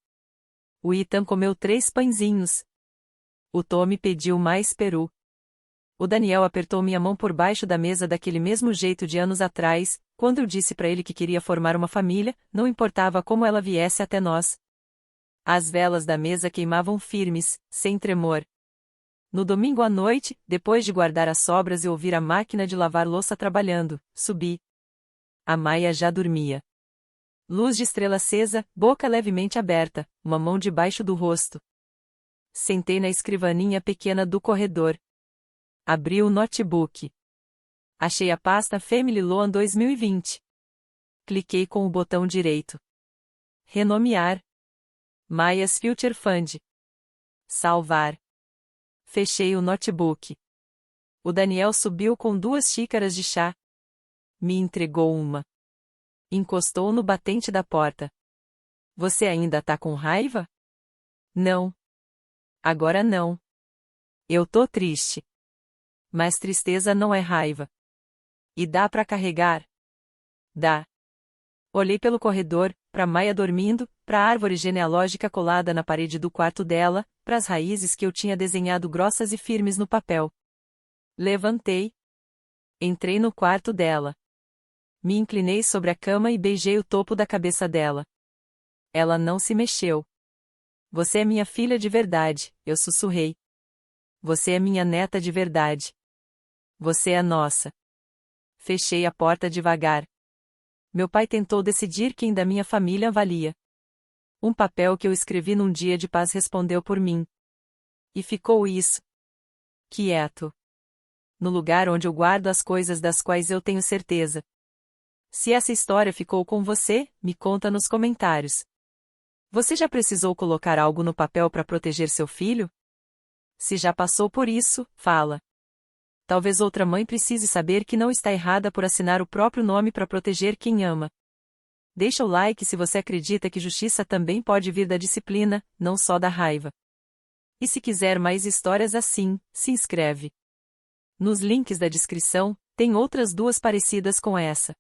O Ethan comeu 3 pãezinhos. O Tommy pediu mais peru. O Daniel apertou minha mão por baixo da mesa daquele mesmo jeito de anos atrás, quando eu disse para ele que queria formar uma família, não importava como ela viesse até nós. As velas da mesa queimavam firmes, sem tremor. No domingo à noite, depois de guardar as sobras e ouvir a máquina de lavar louça trabalhando, subi. A Maia já dormia. Luz de estrela acesa, boca levemente aberta, uma mão debaixo do rosto. Sentei na escrivaninha pequena do corredor. Abri o notebook. Achei a pasta Family Loan 2020. Cliquei com o botão direito. Renomear. Maia's Future Fund. Salvar. Fechei o notebook. O Daniel subiu com 2 xícaras de chá. Me entregou uma. Encostou no batente da porta. Você ainda tá com raiva? Não. Agora não. Eu tô triste. Mas tristeza não é raiva. E dá pra carregar? Dá. Olhei pelo corredor, pra Maia dormindo, pra árvore genealógica colada na parede do quarto dela, pras raízes que eu tinha desenhado grossas e firmes no papel. Levantei. Entrei no quarto dela. Me inclinei sobre a cama e beijei o topo da cabeça dela. Ela não se mexeu. Você é minha filha de verdade, eu sussurrei. Você é minha neta de verdade. Você é nossa. Fechei a porta devagar. Meu pai tentou decidir quem da minha família valia. Um papel que eu escrevi num dia de paz respondeu por mim. E ficou isso. Quieto. No lugar onde eu guardo as coisas das quais eu tenho certeza. Se essa história ficou com você, me conta nos comentários. Você já precisou colocar algo no papel para proteger seu filho? Se já passou por isso, fala. Talvez outra mãe precise saber que não está errada por assinar o próprio nome para proteger quem ama. Deixa o like se você acredita que justiça também pode vir da disciplina, não só da raiva. E se quiser mais histórias assim, se inscreve. Nos links da descrição, tem outras 2 parecidas com essa.